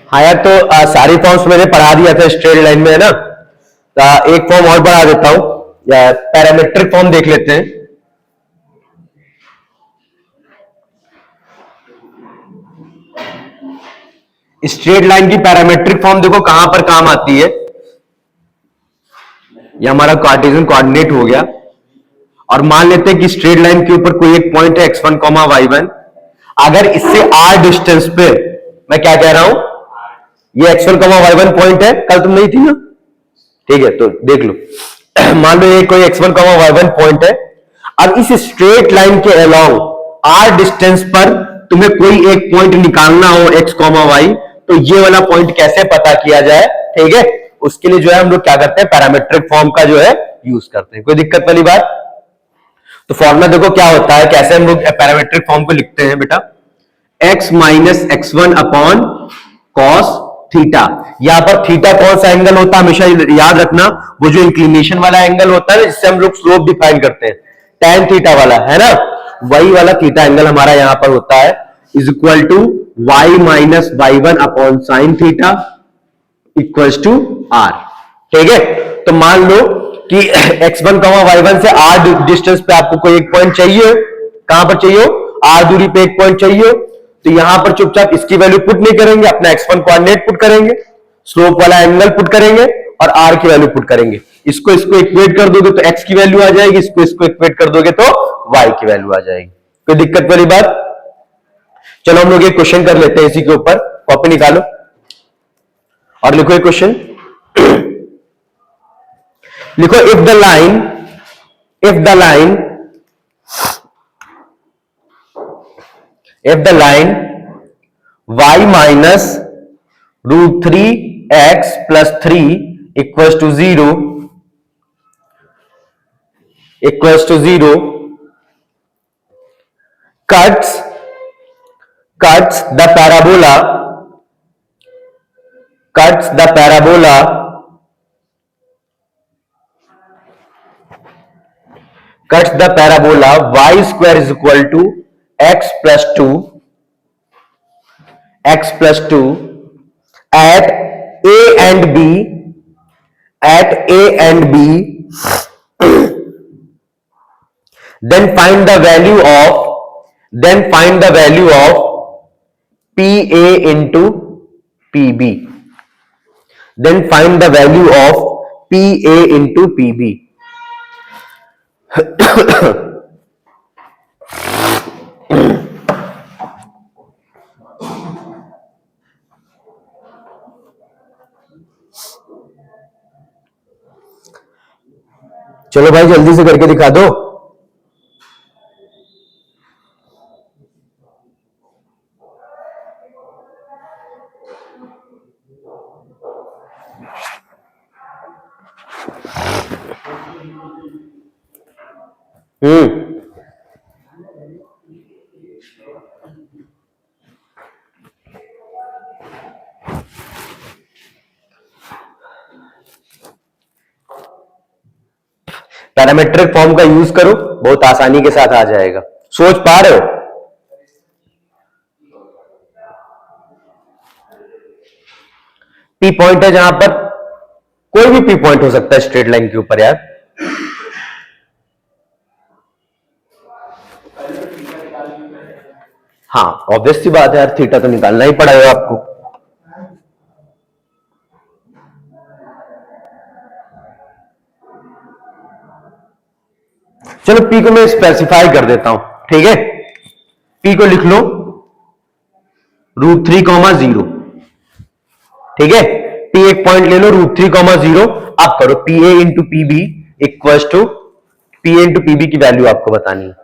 हाँ यार, तो सारी फॉर्म्स मैंने पढ़ा दिया था स्ट्रेट लाइन में, है ना। एक फॉर्म और बढ़ा देता हूं, या पैरामेट्रिक फॉर्म देख लेते हैं। स्ट्रेट लाइन की पैरामेट्रिक फॉर्म देखो कहां पर काम आती है। यह हमारा कार्टेशियन कोऑर्डिनेट हो गया, और मान लेते हैं कि स्ट्रेट लाइन के ऊपर कोई एक पॉइंट है x1, y1। अगर इससे r डिस्टेंस पे, मैं क्या कह रहा हूं, ये x1, y1 पॉइंट है, कल तुम नहीं थी ना, ठीक है, तो देख लो। मान लो ये कोई x1, y1 पॉइंट है। अब इस स्ट्रेट लाइन के अलोंग r डिस्टेंस पर तुम्हें कोई एक पॉइंट निकालना हो x, y, तो ये वाला पॉइंट कैसे पता किया जाए, ठीक है, उसके लिए जो है हम लोग क्या करते हैं, पैरामेट्रिक फॉर्म का जो है यूज करते हैं। कोई दिक्कत वाली बात? तो फॉर्मूला देखो क्या होता है, कैसे हम लोग पैरामेट्रिक फॉर्म को लिखते हैं बेटा। x minus x1 upon cos theta. यहां पर थीटा कौन सा एंगल होता है, हमेशा याद रखना, वो जो इंक्लिनेशन वाला एंगल होता है जिससे हम लोग स्लोप डिफाइन करते हैं, tan थीटा वाला, है ना, वही वाला थीटा एंगल हमारा यहां पर होता है, is equal to y minus y1 upon sine theta equals to r। ठीक है, तो मान लो कि x1, y1 से r डिस्टेंस पे आपको कोई एक पॉइंट चाहिए, कहां पर चाहिए, r दूरी पे एक पॉइंट चाहिए, तो यहां पर चुपचाप इसकी वैल्यू पुट नहीं करेंगे, अपना x1 कोऑर्डिनेट पुट करेंगे, स्लोप वाला एंगल पुट करेंगे और r की वैल्यू पुट करेंगे। इसको इक्वेट कर दोगे तो x की वैल्यू आ जाएगी, इसको इक्वेट कर दोगे तो y की वैल्यू आ जाएगी। कोई दिक्कत वाली बात? चलो हम लोग एक क्वेश्चन कर लेते हैं इसी के ऊपर। कॉपी निकालो और लिखो एक क्वेश्चन। लिखो, if the line y minus √3x plus 3 equals to 0 cuts the parabola y square is equal to x plus 2 at a and b then find the value of PA into PB. Then find the value of PA into PB. चलो भाई जल्दी से करके दिखा दो। Parametric form का use करो, बहुत आसानी के साथ आ जाएगा। सोच पा रहे हो? पी पॉइंट है जहां पर कोई भी पी पॉइंट हो सकता है स्ट्रेट लाइन के ऊपर यार। हाँ, ऑब्वियस सी बात है यार, थीटा तो निकालना ही पड़ेगा आपको। चलो P को मैं स्पेसिफाई कर देता हूं, ठीक है। P को लिख लो √3, 0, ठीक है। P एक पॉइंट ले लो, √3, 0। आप करो PA into PB equals to PA into PB की वैल्यू आपको बतानी है।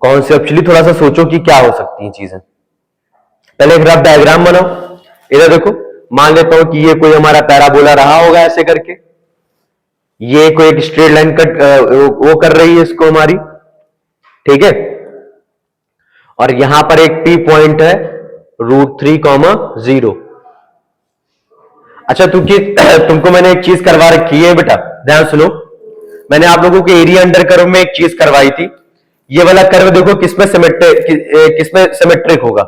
कॉन्सेप्चुअली थोड़ा सा सोचो कि क्या हो सकती हैं चीजें। पहले एक रफ डायग्राम बनाओ। इधर देखो, मान लेता हूं कि ये कोई हमारा पैराबोला रहा होगा ऐसे करके, ये कोई एक स्ट्रेट लाइन कट वो कर रही है इसको हमारी, ठीक है। और यहां पर एक P पॉइंट है √3, 0। अच्छा, तुमको मैंने एक चीज करवा रखी है बेटा, ध्यान सुनो, मैंने आप लोगों को एरिया अंडर कर्व में एक चीज करवाई थी। ये वाला कर्व देखो किसमें सिमेट्रिक होगा,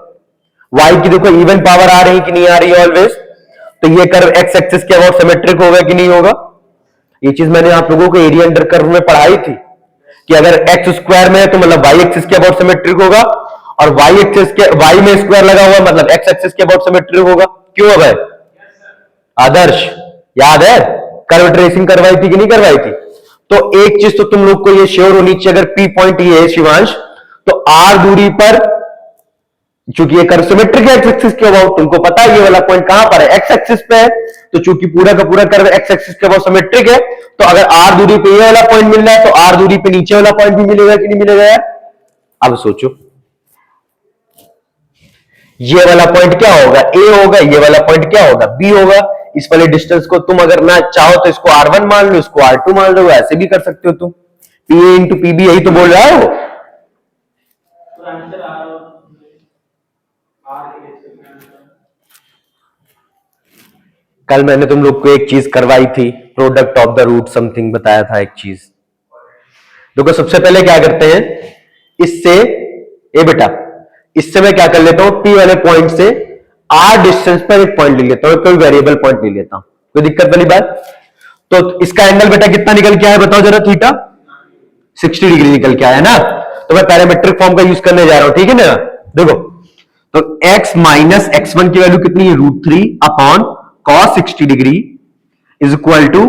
y की देखो इवन पावर आ रही कि नहीं आ रही है ऑलवेज, तो ये कर्व x एक्सिस के अबाउट सिमेट्रिक होगा कि नहीं होगा। ये चीज मैंने आप लोगों को एरिया अंडर कर्व में पढ़ाई थी कि अगर x स्क्वायर में है तो मतलब y एक्सिस के अबाउट सिमेट्रिक होगा, और y एक्सिस के y में स्क्वायर लगा हुआ मतलब x एक्सिस के अबाउट सिमेट्रिक होगा। क्यों है भाई? आदर्श याद है, कर्व ट्रेसिंग करवाई थी कि नहीं करवाई थी? तो एक चीज तो तुम लोग को ये श्योर होनी चाहिए, अगर P पॉइंट ये है शिवांश, तो R दूरी पर, चूंकि ये कर्व सिमेट्रिक है x एक्सिस के अबाउट, तुमको पता है ये वाला पॉइंट कहां पर है, x एक्सिस पे है, तो चूंकि पूरा का पूरा कर्व x एक्सिस के अबाउट सिमेट्रिक है, तो अगर R दूरी पे ये वाला पॉइंट मिल रहा है तो R दूरी पे नीचे वाला पॉइंट भी मिलेगा कि नहीं मिलेगा यार? अब सोचो, ये वाला पॉइंट क्या होगा? A होगा, ये वाला पॉइंट क्या होगा? B होगा। इस वाले डिस्टेंस को तुम अगर ना चाहो तो इसको R1 मान लो, इसको R2 मान लो, ऐसे भी कर सकते हो तुम। PA इंटू PB यही तो बोल रहा है वो। कल मैंने तुम लोग को एक चीज करवाई थी, product of the root something बताया था एक चीज। देखो सबसे पहले क्या करते हैं, इससे ए बेटा, इससे मैं क्या कर लेता हूं, P वाले पॉइंट से R डिस्टेंस पर एक पॉइंट ले लेता हूं, कोई वेरिएबल पॉइंट ले लेता हूं, कोई दिक्कत वाली बात? तो इसका एंगल बेटा कितना निकल के आया बताओ जरा, थीटा 60 डिग्री निकल के आया ना। तो मैं पैरामेट्रिक फॉर्म का यूज करने जा रहा हूं, ठीक है ना। देखो तो x माइनस x1 की वैल्यू कितनी है, √3 upon cos 60 degree is equal to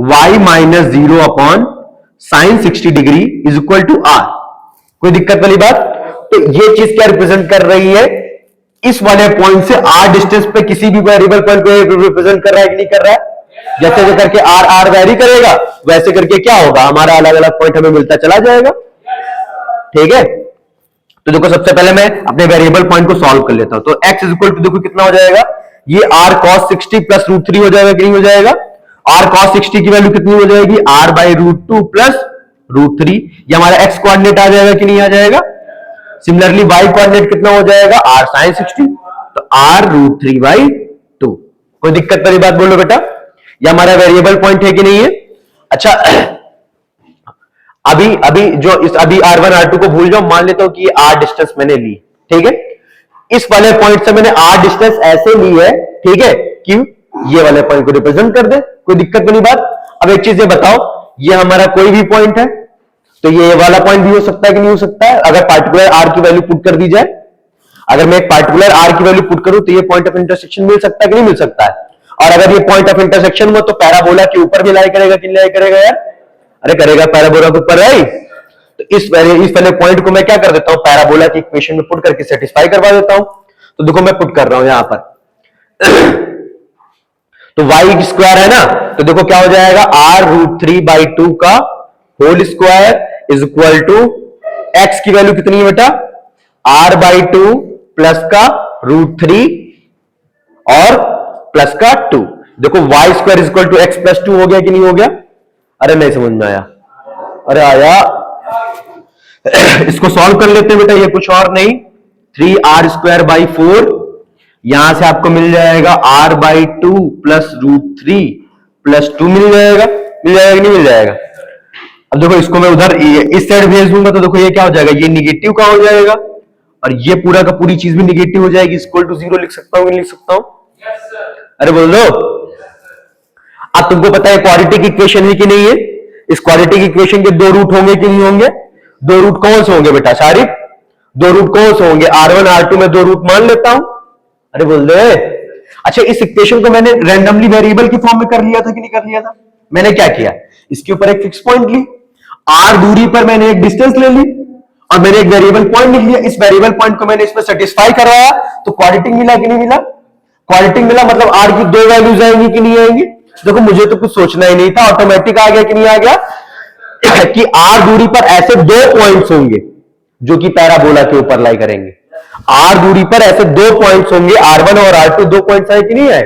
y minus 0 upon sine 60 degree is equal to r। कोई दिक्कत वाली बात? तो ये चीज क्या रिप्रेजेंट कर रही है, इस वाले पॉइंट से r डिस्टेंस पे किसी भी वेरिएबल पॉइंट को रिप्रेजेंट कर रहा है कि नहीं कर रहा है? जैसे जैसे करके r वेरी करेगा वैसे करके क्या होगा, हमारा अलग अलग पॉइंट हमें मिलता चला जाएगा, ठीक है। तो देखो सबसे पहले मैं अपने वेरिएबल पॉइंट को सॉल्व कर लेता हूं। तो x इज इक्वल टू देखो कितना हो जाएगा, ये r cos 60 प्लस √3 हो जाएगा कि नहीं हो जाएगा। r cos 60 की वैल्यू कितनी हो जाएगी, r बाई √2 प्लस √3, ये हमारा x कोऑर्डिनेट आ जाएगा कि नहीं आ जाएगा। सिमिलरली y कोऑर्डिनेट कितना हो जाएगा, r sin 60, तो r √3 बाई 2। कोई दिक्कत वाली बात बोलो बेटा, ये हमारा वेरिएबल पॉइंट है कि नहीं है। अच्छा अभी जो इस अभी R1 R2 को भूल जाओ, मान लेता हूं कि ये R डिस्टेंस मैंने ली, ठीक है। इस वाले पॉइंट से मैंने R डिस्टेंस ऐसे ली है, ठीक है, कि ये वाले पॉइंट को रिप्रेजेंट कर दे, कोई दिक्कत नहीं बात। अब एक चीज ये बताओ, ये हमारा कोई भी पॉइंट है, तो ये वाला पॉइंट भी हो सकता है कि नहीं हो सकता है, अगर पार्टिकुलर R की वैल्यू पुट कर दी जाए। अगर मैं एक पार्टिकुलर R की वैल्यू पुट करूं तो ये पॉइंट ऑफ इंटरसेक्शन मिल सकता है कि नहीं मिल सकता है। और अगर ये पॉइंट ऑफ इंटरसेक्शन हो तो पैराबोला के ऊपर भी लाई करेगा कि नहीं लाई करेगा यार, अरे करेगा, पैराबोला के ऊपर आई। तो इस वाले पॉइंट को मैं क्या कर देता हूं, पैराबोला की इक्वेशन में पुट करके सेटिस्फाई करवा देता हूं। तो देखो मैं पुट कर रहा हूं यहां पर तो y स्क्वायर है ना, तो देखो क्या हो जाएगा, r√3/2 का whole square is equal to x की वैल्यू कितनी है बेटा, r/2 प्लस का √3 और प्लस का 2। देखो y square is equal to x plus 2 हो गया कि नहीं हो गया। अरे नहीं समझ में आया, अरे आया इसको सॉल्व कर लेते हैं बेटा, ये कुछ और नहीं, 3r²/4, यहां से आपको मिल जाएगा r/2 प्लस √3 प्लस 2 मिल जाएगा कि नहीं मिल जाएगा। अब देखो इसको मैं उधर इस साइड भेज दूंगा तो देखो ये क्या हो जाएगा, ये निगेटिव का हो जाएगा और ये पूरा का पूरी चीज भी निगेटिव हो जाएगी। इक्वल टू 0 लिख सकता हूं कि नहीं लिख सकता हूं? अरे बोल दो। अब तुमको पता है क्वाड्रेटिक इक्वेशन है कि नहीं है, इस क्वाड्रेटिक इक्वेशन के दो रूट होंगे कि नहीं होंगे, दो रूट कौन से होंगे बेटा सारिफ, दो रूट कौन से होंगे, R1 R2 में दो रूट मान लेता हूं। अरे बोल दे। अच्छा इस इक्वेशन को मैंने रैंडमली वेरिएबल की फॉर्म में कर लिया था कि नहीं कर लिया था। मैंने क्या किया, इसके ऊपर एक फिक्स पॉइंट ली, r दूरी पर मैंने एक डिस्टेंस ले ली और मैंने एक वेरिएबल पॉइंट लिख लिया। इस वेरिएबल पॉइंट को मैंने इसमें सेटिस्फाई करवाया तो क्वाड्रेटिक मिला कि नहीं मिला, क्वाड्रेटिक मिला, मतलब r की दो वैल्यूज आएंगी कि नहीं आएंगी। देखो मुझे तो कुछ सोचना ही नहीं था, ऑटोमेटिक आ गया कि नहीं आ गया कि r दूरी पर ऐसे दो पॉइंट्स होंगे जो कि पैराबोला के ऊपर लाई करेंगे। r दूरी पर ऐसे दो पॉइंट्स होंगे, R1 और R2 दो पॉइंट्स आए कि नहीं आए,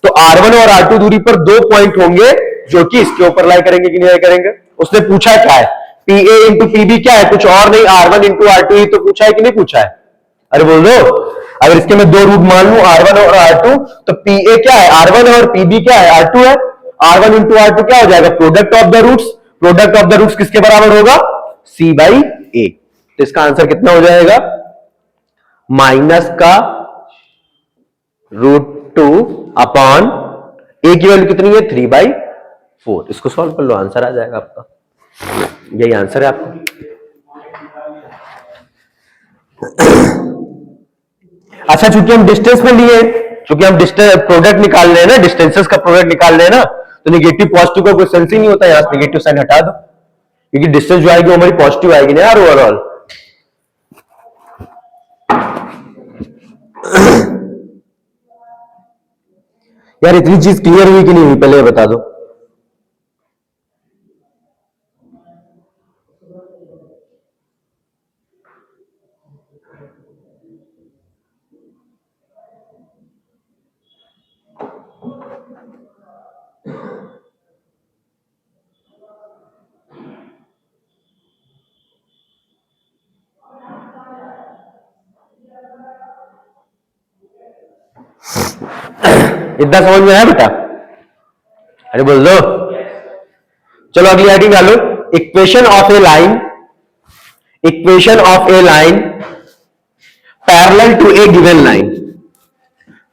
तो R1 और R2 दूरी पर दो पॉइंट होंगे जो कि इसके ऊपर लाई करेंगे कि नहीं लाई करेंगे। उसने पूछा क्या है, PA इंटू PB क्या है, कुछ और नहीं, R1 इंटू R2 ही तो पूछा है कि नहीं पूछा है। अरे बोल दो, अगर इसके मैं दो रूट मान लूं R1 और R2 तो PA क्या है R1 और PB क्या है R2 है। R1 इंटू R2 क्या हो जाएगा, product of the roots, product of the roots किसके बराबर होगा, C बाई ए। तो इसका आंसर कितना हो जाएगा, माइनस का √2 अपॉन ए की वैल्यू कितनी है 3/4। इसको सॉल्व कर लो, आंसर आ जाएगा आपका, यही आंसर है आपका। अच्छा, चूंकि हम डिस्टेंस में लिए, चूंकि हम डिस्टेंस प्रोडक्ट निकाल रहे हैं ना, डिस्टेंसेस का प्रोडक्ट निकाल रहे हैं ना, तो नेगेटिव पॉजिटिव का कोई सेंस ही नहीं होता, यहां से नेगेटिव साइन हटा दो, क्योंकि डिस्टेंस जो आएगी वो हमारी पॉजिटिव आएगी ना यार ओवरऑल। यार इतनी चीज क्लियर हुई कि नहीं हुई, पहले बता दो। इतना समझ में आया बेटा, अरे बोल दो। चलो अगली हेडिंग डालो, equation of a line, equation of a line parallel to a given line,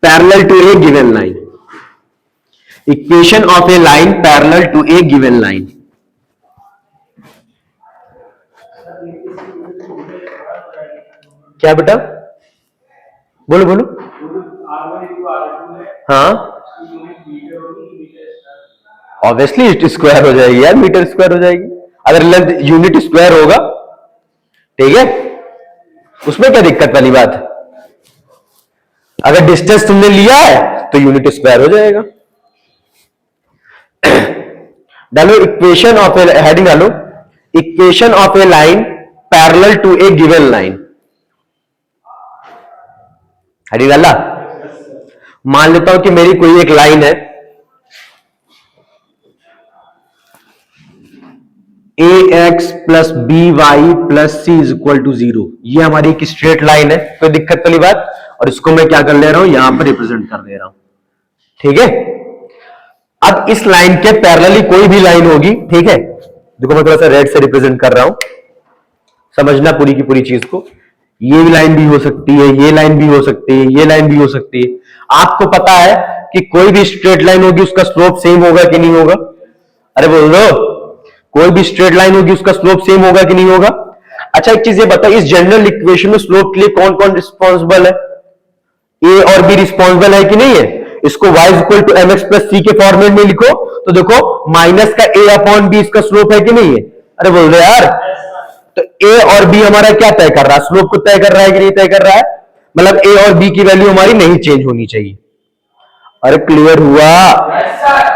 parallel to a given line, equation of a line parallel to a given line. क्या बेटा, बोलो बोलो। हाँ ऑब्वियसली इट स्क्वायर हो जाएगी यार, metre square हो जाएगी, अगर लेंथ यूनिट स्क्वायर होगा, ठीक है, उसमें क्या दिक्कत वाली बात है। अगर डिस्टेंस तुमने लिया है तो यूनिट स्क्वायर हो जाएगा। डालो इक्वेशन ऑफ ए, हेडिंग डालो, equation of a line parallel to a given line. Heading डाला। मान लेता हूं कि मेरी कोई एक लाइन है, ax plus b y plus c is equal to 0, ये हमारी एक स्ट्रेट लाइन है, कोई दिक्कत वाली बात, और इसको मैं क्या कर ले रहा हूं, यहां पर रिप्रेजेंट कर दे रहा हूं, ठीक है। अब इस लाइन के पैरेलली कोई भी लाइन होगी, ठीक है, देखो मैं थोड़ा सा रेड से रिप्रेजेंट कर रहा हूं, समझना पूरी की पूरी चीज को। ये लाइन भी हो सकती है, ये लाइन भी हो सकती है, ये लाइन भी हो सकती है। आपको पता है कि कोई भी स्ट्रेट लाइन होगी उसका स्लोप सेम होगा कि नहीं होगा, अरे बोल दो, कोई भी स्ट्रेट लाइन होगी उसका स्लोप सेम होगा कि नहीं होगा। अच्छा एक चीज ये बताओ, इस जनरल इक्वेशन में स्लोप के लिए कौन कौन रिस्पॉन्सिबल है, ए और बी रिस्पॉन्सिबल है कि नहीं है। इसको y equal to m x plus c के फॉर्मेट में लिखो तो देखो माइनस का a अपॉन बी इसका स्लोप है कि नहीं है, अरे बोल रहे यार। तो a और b हमारा क्या तय कर रहा है, स्लोप को तय कर रहा है कि नहीं तय कर रहा है, मतलब a और b की वैल्यू हमारी नहीं चेंज होनी चाहिए। अरे क्लियर हुआ,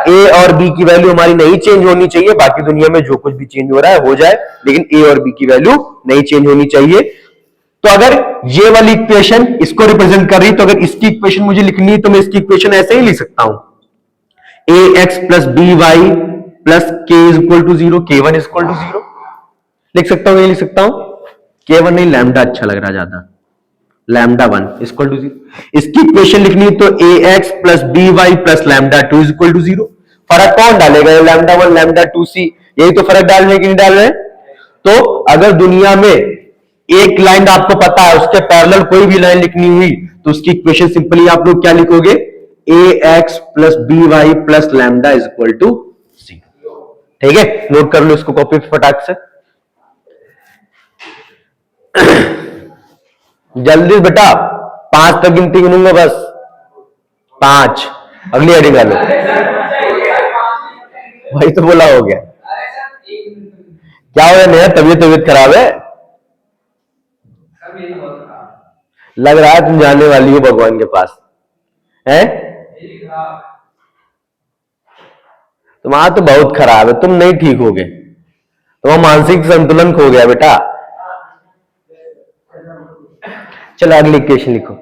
ए और बी की वैल्यू हमारी नहीं चेंज होनी चाहिए, बाकी दुनिया में जो कुछ भी चेंज हो रहा है हो जाए, लेकिन ए और बी की वैल्यू नहीं चेंज होनी चाहिए। तो अगर ये वाली इक्वेशन इसको रिप्रेजेंट कर रही, तो अगर इसकी इक्वेशन मुझे लिखनी है तो मैं इसकी इक्वेशन ऐसे ही लिख सकता हूं, a x plus b y plus k is equal to 0, k one is equal to 0 लिख सकता हूं, ये लिख सकता हूं, के वन नहीं लैम्डा अच्छा लग रहा ज्यादा, लैम्डा 1 इक्वल टू 0। इसकी इक्वेशन लिखनी है तो a x plus b y plus lambda 2 equal to 0। फर्क कौन डालेगा, लैम्डा 1 लैम्डा 2 सी, यही तो फर्क डाल रहे कि नहीं डाल रहे। तो अगर दुनिया में एक लाइन आपको पता है उसके पैरेलल कोई भी लाइन लिखनी हुई तो उसकी इक्वेशन सिंपली आप लोग क्या लिखोगे, a x plus b y plus lambda is equal to 0, ठीक है। नोट कर लो इसको कॉपी फटाक से। जल्दी बेटा 5 तक गिनती गिनूंगा बस, 5। अगली हेडिंग डालो, वही तो बोला हो गया। क्या हो गया नया, तबीयत खराब है, लग रहा है तुम जाने वाली हो भगवान के पास है। तुम्हारा तो बहुत खराब है, तुम नहीं ठीक होगे, तुम्हारा मानसिक संतुलन खो गया बेटा। चलो अगली इक्वेशन लिखो,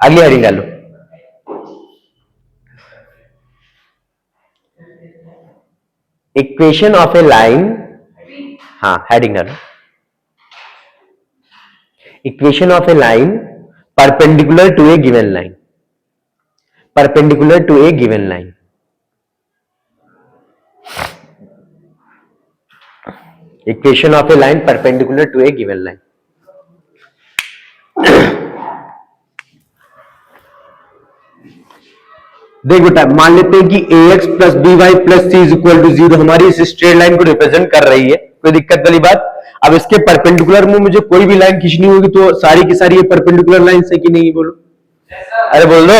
अगली हेडिंग डालो, इक्वेशन ऑफ ए लाइन, हाँ हेडिंग डालो, equation of a line perpendicular to a given line, perpendicular to a given line. Equation of a line perpendicular to a given line. देख बेटा, मान लेते हैं कि ax plus b y plus c is equal to 0 हमारी इस straight line को represent कर रही है, कोई दिक्कत वाली बात। अब इसके परपेंडिकुलर में मुझे कोई भी लाइन खींचनी होगी तो सारी की सारी ये परपेंडिकुलर लाइन है कि नहीं, बोलो। अरे बोल दो।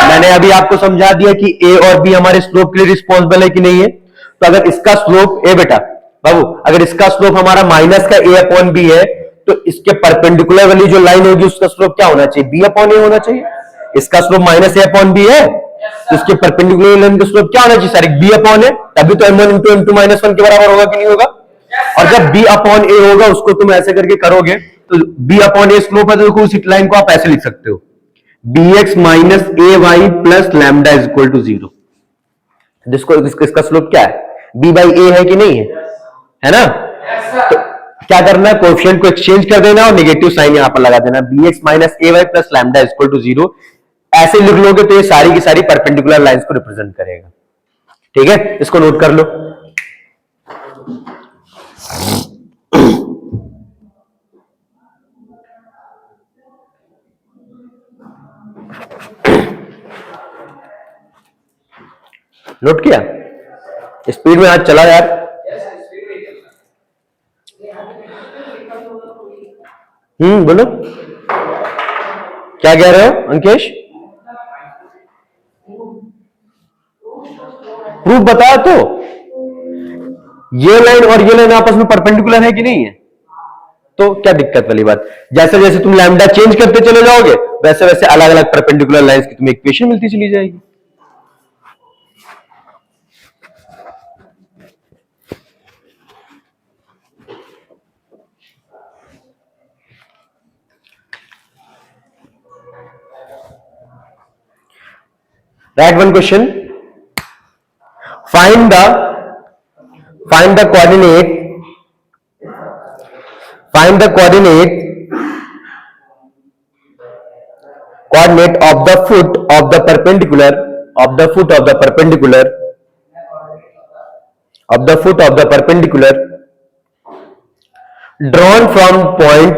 मैंने अभी आपको समझा दिया कि ए और बी हमारे स्लोप के लिए रिस्पॉन्सिबल है कि नहीं है। तो अगर इसका स्लोप ए बेटा बाबू, अगर इसका स्लोप हमारा माइनस का ए अपॉन बी है तो इसके परपेंडिकुलर वाली जो लाइन होगी उसका स्लोप क्या होना चाहिए, बी अपॉन ए होना चाहिए। इसका स्लोप माइनस ए अपॉन बी है तो इसके परपेंडिकुलर लाइन का स्लोप क्या होना चाहिए, सारे बी अपॉन ए, तभी तो m1 इंटू m2 माइनस 1 के बराबर होगा कि नहीं होगा। और जब b अपॉन ए होगा उसको तुम ऐसे करके करोगे तो b अपॉन ए स्लोप है, तो देखो उस लाइन को आप ऐसे लिख सकते हो, bx minus a y plus lambda is equal to 0। जिसको इसका स्लोप क्या है, b बाई ए है कि नहीं है ना। तो क्या करना है, कोएफिशिएंट को एक्सचेंज कर देना और नेगेटिव साइन यहां पर लगा देना, bx minus a y plus lambda is equal to 0। ऐसे लिख लोगे तो ये सारी की सारी परपेंडिकुलर लाइंस को रिप्रेजेंट करेगा। ठीक है, इसको नोट कर लो। नोट किया, स्पीड में आज चला यार। बोलो क्या कह रहे हो अंकेश, प्रूफ बताया तो। ये लाइन और ये लाइन आपस में परपेंडिकुलर है कि नहीं है, तो क्या दिक्कत वाली बात। जैसे जैसे तुम लैम्डा चेंज करते चले जाओगे वैसे वैसे अलग अलग परपेंडिकुलर लाइंस की तुम्हें इक्वेशन मिलती चली जाएगी। Write one question. Find the coordinate of the foot of the perpendicular drawn from point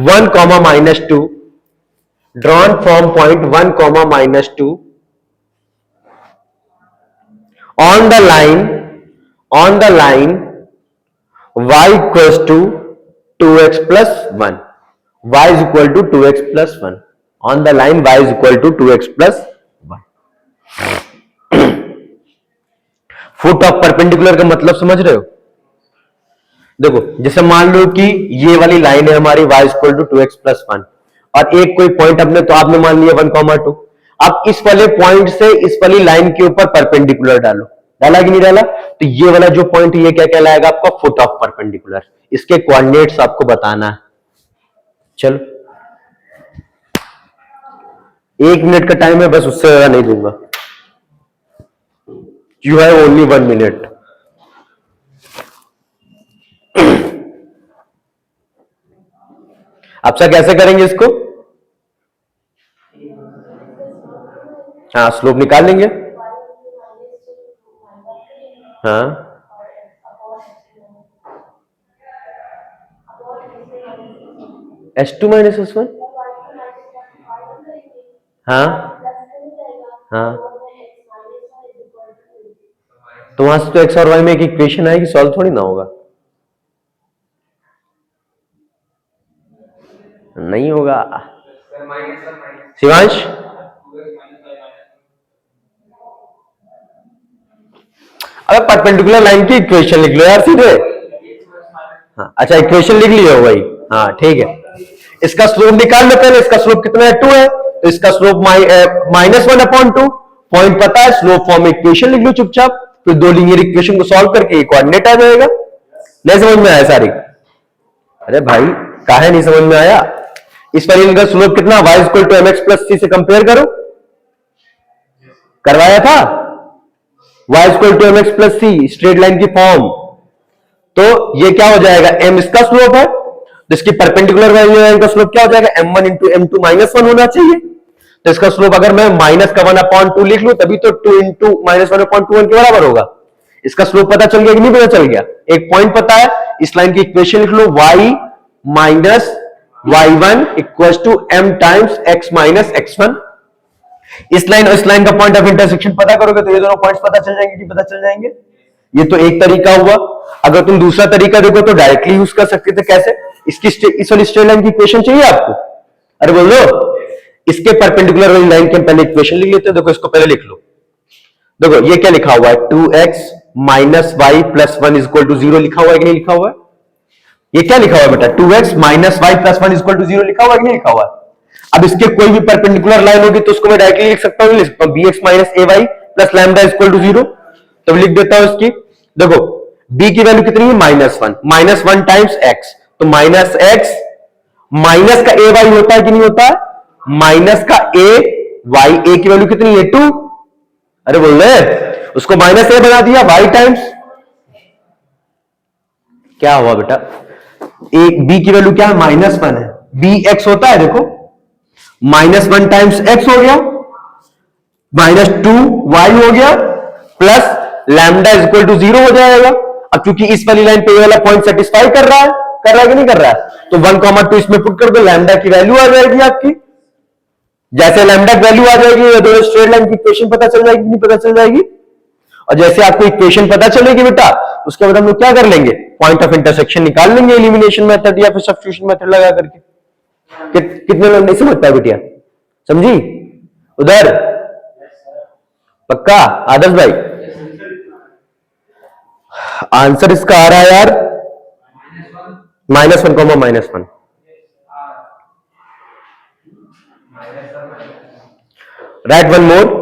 1 comma minus 2 on the line y equals to 2x plus 1, y is equal to 2x plus 1, on the line y is equal to 2x plus 1। Foot of perpendicular का मतलब समझ रहे हो। देखो जैसे मान लो कि ये वाली लाइन है हमारी y is equal to 2x plus 1 और एक कोई पॉइंट अपने तो आपने मान लिया 1,2। अब इस वाले पॉइंट से इस वाली लाइन के ऊपर परपेंडिकुलर डालो, डाला कि नहीं डाला, तो ये वाला जो पॉइंट ये क्या कहलाएगा आपका, फुट ऑफ परपेंडिकुलर। इसके कोऑर्डिनेट्स आपको बताना है। चलो 1 मिनट का टाइम है बस, उससे ज्यादा नहीं दूंगा। You have only 1 minute. अब सर कैसे करेंगे इसको, हाँ स्लोप निकाल लेंगे। हाँ S2 माइनस S1, हाँ हाँ, तो वहां से तो x और y में एक इक्वेशन आएगी, सॉल्व थोड़ी ना होगा। नहीं होगा शिवांश। अबे परपेंडिकुलर लाइन की इक्वेशन लिख लो यार सीधे। हाँ अच्छा इक्वेशन लिख लिया हो भाई, हाँ ठीक है। इसका स्लोप निकाल लो पहले, इसका स्लोप कितना है 2 है, तो इसका स्लोप -1/2 पॉइंट पता है, स्लोप फॉर्म में इक्वेशन लिख लो चुपचाप, फिर दो लीनियर इक्वेशन को सॉल्व करके कोऑर्डिनेट आ जाएगा। नहीं समझ में आया सारी, अरे भाई काहे नहीं समझ में आया। इस पर इनका स्लोप कितना, y equal to mx plus c से कंपेयर करो, करवाया था y equal to mx plus c straight line की फॉर्म। तो ये क्या हो जाएगा, m इसका स्लोप है, जिसकी परपेंडिकुलर लाइन का स्लोप क्या हो जाएगा, m1 इंटू m2 माइनस 1 होना चाहिए। तो इसका स्लोप अगर मैं माइनस का 1/2 लिख लूं तभी तो 2 इंटू -1/2 1 के बराबर होगा। इसका स्लोप पता चल गया कि नहीं पता चल गया? एक पॉइंट पता है, इस लाइन की इक्वेशन लिख लो, y minus y1 equal to m times x minus x1। इस लाइन और इस लाइन का पॉइंट ऑफ इंटरसेक्शन पता करोगे तो ये दोनों पॉइंट्स पता चल जाएंगे कि पता चल जाएंगे। ये तो एक तरीका हुआ। अगर तुम दूसरा तरीका देखो तो डायरेक्टली यूज कर सकते थे। कैसे? इस वाली स्ट्रेट लाइन की इक्वेशन चाहिए आपको? अरे बोल लो, इसके परपेंडिकुलर वाली लाइन की हम पहले इक्वेशन लिख लेते हैं। देखो इसको पहले लिख लो। देखो ये क्या लिखा हुआ है, 2x minus y plus 1 is equal to 0 लिखा हुआ है कि नहीं लिखा हुआ है? ये क्या लिखा हुआ है बेटा? 2x minus y plus 1 is equal to 0 लिखा हुआ है कि नहीं लिखा हुआ है? अब इसके कोई भी परपेंडिकुलर लाइन होगी तो उसको मैं डायरेक्टली लिख सकता हूं, लिख सकता हूं bx minus a y plus lambda is equal to 0। तो लिख देता हूं इसकी। देखो b की वैल्यू कितनी है? माइनस वन टाइम्स x, तो माइनस एक्स माइनस का ए वाई होता है कि नहीं होता है? माइनस का ए वाई, ए की वैल्यू कितनी है? 2। अरे बोल रहे, उसको माइनस ए बना दिया, वाई टाइम्स क्या हुआ बेटा? ए बी की वैल्यू क्या है? -1 है, बी एक्स होता है। देखो -1 टाइम्स एक्स हो गया, -2 वाई हो गया, plus lambda is equal to 0 हो जाएगा। अब क्योंकि इस वाली लाइन पे ये वाला पॉइंट सेटिस्फाई कर रहा है कि नहीं कर रहा है, तो 1,2 इसमें पुट कर दो, लैम्डा की वैल्यू आ जाएगी आपकी। जैसे लैम्डा की वैल्यू आ जाएगी तो स्ट्रेट लाइन की इक्वेशन पता चल जाएगी, नहीं पता चल जाएगी? और जैसे आपको इक्वेशन पता चलेगी बेटा, उसके बाद हम लोग क्या कर लेंगे? पॉइंट ऑफ इंटरसेक्शन निकाल लेंगे एलिमिनेशन मेथड या फिर सब्स्टिट्यूशन मेथड लगा करके। कितने लोग नहीं समझ पाए बेटिया? समझी उधर? पक्का आदर्श भाई? आंसर इसका आ रहा है यार -1, -1। Right one more.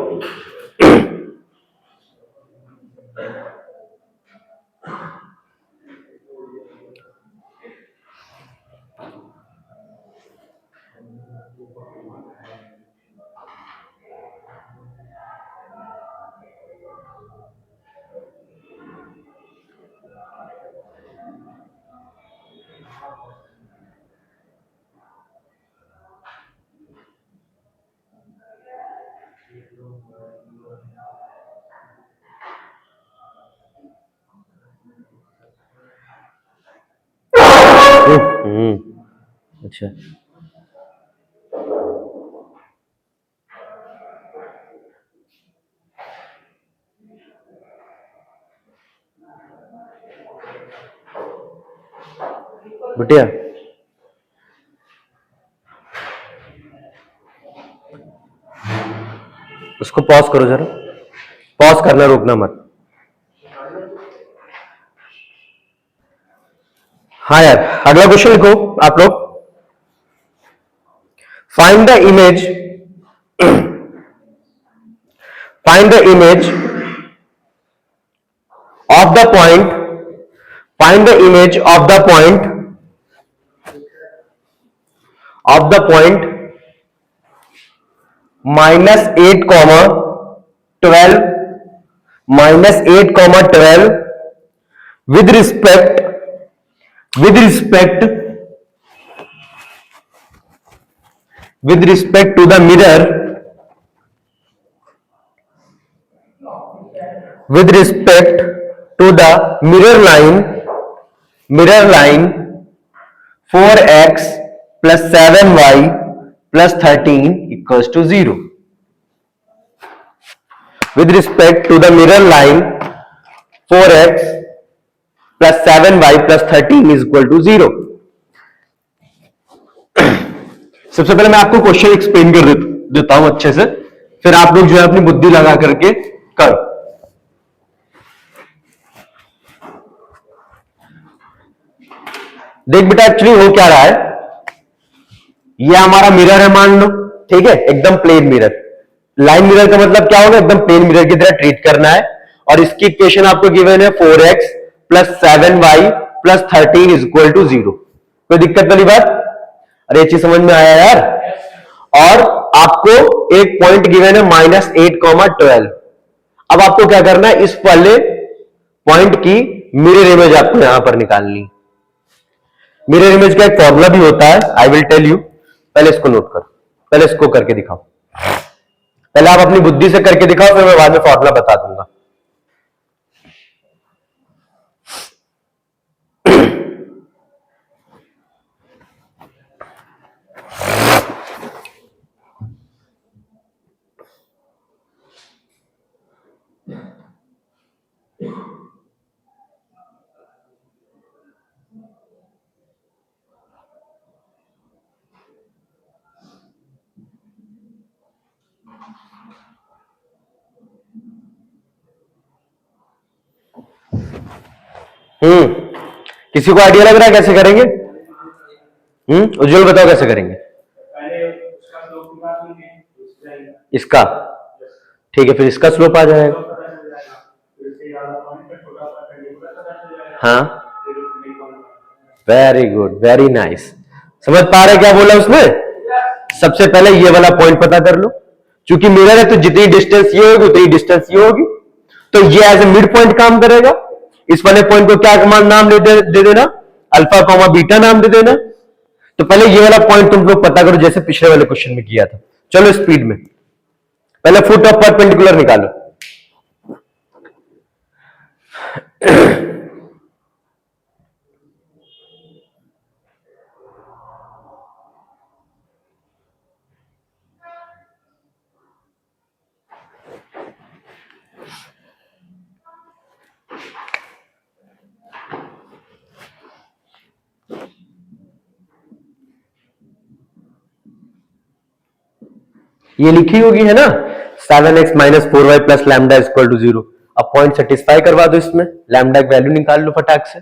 अच्छा बेटिया, उसको पॉज करो जरा, पॉज करना, रोकना मत। हाँ यार, अगला क्वेश्चन लिखो आप लोग। Find the image, find the image of the point, find the image of the point, of the point -8, -12 with respect to the mirror, with respect to the mirror line 4x plus 7y plus 13 equals to 0. With respect to the mirror line 4x plus 7y plus 13 is equal to 0. सबसे पहले मैं आपको question explain कर देता हूं अच्छे से, फिर आप लोग जो है अपनी बुद्धि लगा करके करो। देख बेटा, एक्चुअली हो क्या रहा है, ये हमारा मिरर है मान लो, ठीक है, एकदम प्लेन मिरर। लाइन मिरर का मतलब क्या होगा? एकदम प्लेन मिरर की तरह ट्रीट करना है। और इसकी इक्वेशन आपको गिवन है 4x plus 7y plus 13 is equal to 0। कोई दिक्कत वाली बात? अरे ये चीज समझ में आया यार? और आपको एक पॉइंट गिवन है -8, -12। अब आपको क्या करना है? इस वाले पॉइंट की मिरर इमेज आपको यहां पर निकालनी। मिरर इमेज का एक फॉर्मूला भी होता है, आई विल टेल यू। पहले इसको नोट करो, पहले इसको करके दिखाओ, पहले आप अपनी बुद्धि से करके दिखाओ, फिर मैं बाद में फॉर्मूला बता दूंगा। किसी को आइडिया लग रहा है कैसे करेंगे? उज्जवल बताओ कैसे करेंगे इसका? ठीक है, फिर इसका स्लोप आ जाएगा। हाँ, वेरी गुड, वेरी नाइस। समझ पा रहे क्या बोला उसने? सबसे पहले ये वाला पॉइंट पता कर लो, क्योंकि मिरर है तो जितनी डिस्टेंस ये होगी उतनी डिस्टेंस ये होगी, तो ये एज ए मिड पॉइंट काम करेगा। इस वाले पॉइंट को क्या नाम दे देना? अल्फा कॉमा बीटा नाम दे देना। तो पहले ये वाला पॉइंट तुम लोग पता करो, जैसे पिछले वाले क्वेश्चन में किया था। चलो स्पीड में, पहले फुट ऑफ परपेंडिकुलर निकालो। ये लिखी होगी है ना, 7x minus 4y plus lambda equal to 0। अब पॉइंट सेटिस्फाई करवा दो, इसमें लैम्डा की वैल्यू निकाल लो फटाक से।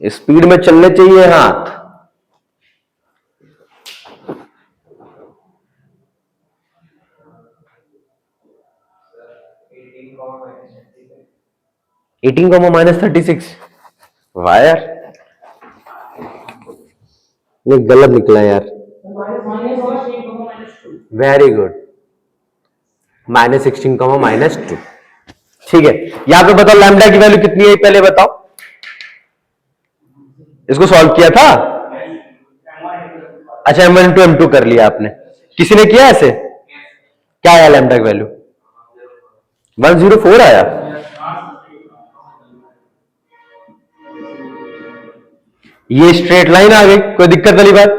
स्पीड में चलने चाहिए हाथ। -36। वाह यार, ये गलत निकला यार। Very good, -16, -2। ठीक है, यहां पे बताओ लैम्डा की वैल्यू कितनी है पहले बताओ। इसको सॉल्व किया था? अच्छा, m1 × m2 कर लिया आपने, किसी ने किया ऐसे? क्या आया लैम्डा की वैल्यू? 104 आया। ये स्ट्रेट लाइन आ गई, कोई दिक्कत वाली बात?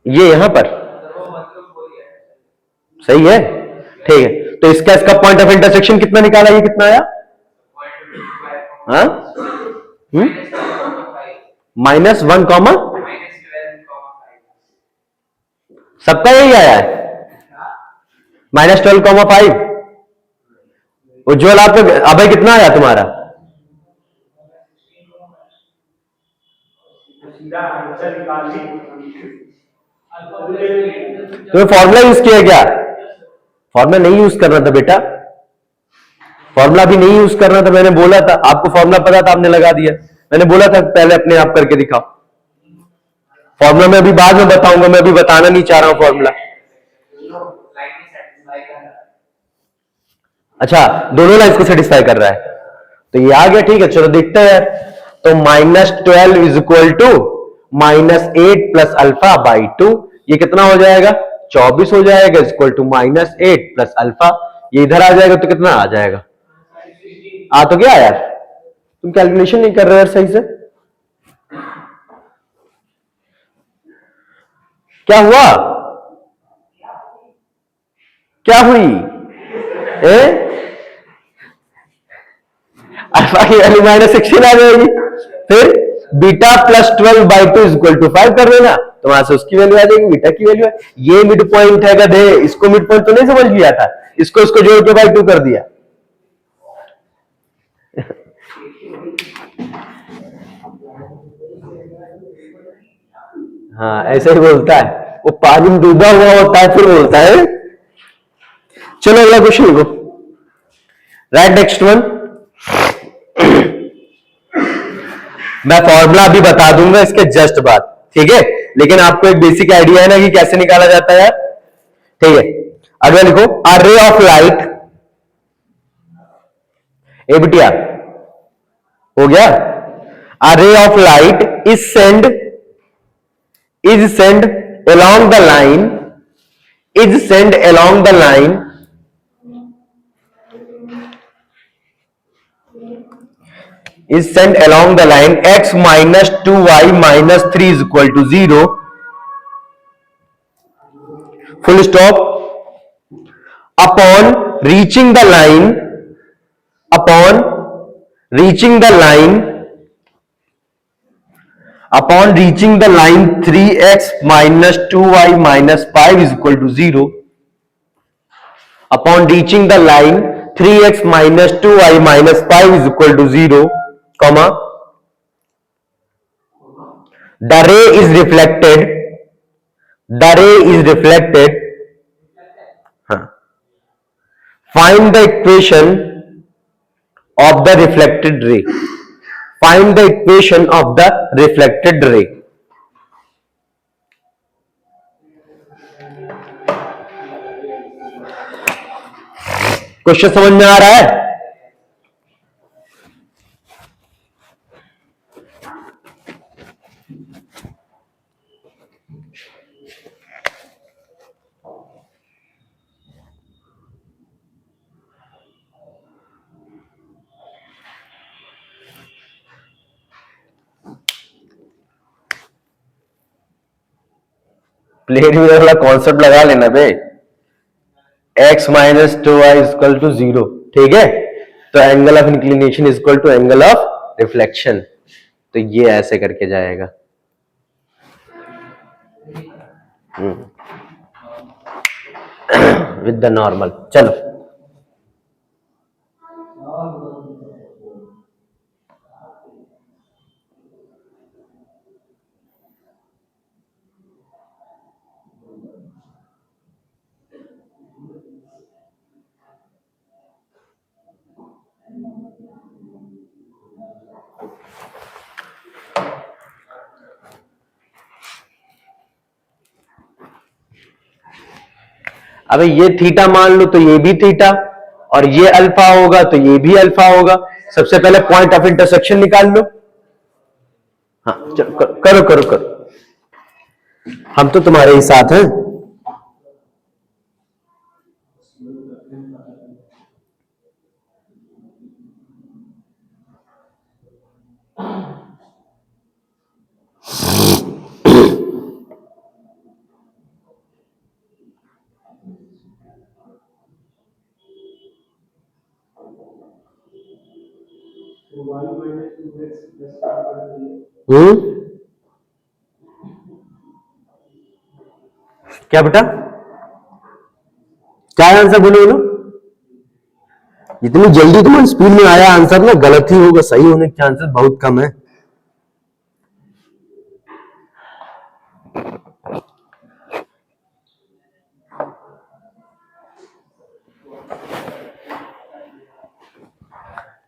ये यहां पर सही है, ठीक है। तो इसका पॉइंट ऑफ इंटरसेक्शन कितना निकाला? ये कितना आया? हाँ, -1, सबका यही आया है, -12,5। उज्ज्वल आपको अभय कितना आया तुम्हारा? तुम्हें फॉर्मूला यूज किया क्या? फॉर्मूला नहीं यूज करना था बेटा, फॉर्मूला भी नहीं यूज करना था। मैंने बोला था आपको, फॉर्मूला पता था आपने लगा दिया। मैंने बोला था पहले अपने आप करके दिखाओ। फॉर्मूला मैं अभी बाद में बताऊंगा, मैं अभी बताना नहीं चाह रहा हूं फॉर्मूला। अच्छा, दोनों लाइन्स को सेटिस्फाई कर रहा है, तो ये आ गया। ठीक है, चलो देखते हैं यार। तो -12 is equal to -8 plus alpha by 2, ये कितना हो जाएगा? 24 हो जाएगा, इक्वल टू -8 प्लस अल्फा। ये इधर आ जाएगा तो कितना आ जाएगा? आ तो गया यार, तुम कैलकुलेशन नहीं कर रहे यार सही से। क्या हुआ? क्या हुई? अल्फा की वैल्यू -16 आ जाएगी, फिर बीटा प्लस 12/2 इक्वल टू 5 कर देना, तो वहां से उसकी वैल्यू आ जाएगी, बीटा की वैल्यू है। ये मिड पॉइंट है गधे, इसको मिड पॉइंट तो नहीं समझ लिया था, इसको जोड़ के बाई 2 कर दिया। हाँ, ऐसे ही बोलता है वो, पानी में डूबा हुआ होता है फिर बोलता है। चलो अगला क्वेश्चन लिखो, राइट नेक्स्ट वन। मैं फॉर्मूला अभी बता दूंगा इसके जस्ट बाद, ठीक है, लेकिन आपको एक बेसिक आइडिया है ना कि कैसे निकाला जाता है, ठीक है। अगला लिखो, अ रे ऑफ लाइट, ए बिटिया हो गया। A ray of light is send along the line, is sent along the line x minus 2y minus 3 is equal to 0, full stop. Upon reaching the line, Upon reaching the line 3x minus 2y minus 5 is equal to 0. Upon reaching the line 3x minus 2y minus 5 is equal to 0, comma, the ray is reflected. Find the equation of the reflected ray. Find the equation of the reflected ray. Question समझ में आ रहा है? Plane वाला concept लगा लेना बे, x minus 2y equal to 0, ठीक है? तो angle of inclination is equal to angle of reflection, तो ये ऐसे करके जाएगा। With the normal. चलो अबे ये थीटा मान लो तो ये भी थीटा, और ये अल्फा होगा तो ये भी अल्फा होगा। सबसे पहले पॉइंट ऑफ इंटरसेक्शन निकाल लो। हाँ करो करो करो, हम तो तुम्हारे ही साथ हैं। क्या बेटा, क्या आंसर बोलो? इतनी जल्दी तुम्हारी स्पीड में आया आंसर ना, गलत ही होगा, सही होने के चांसेस बहुत कम है।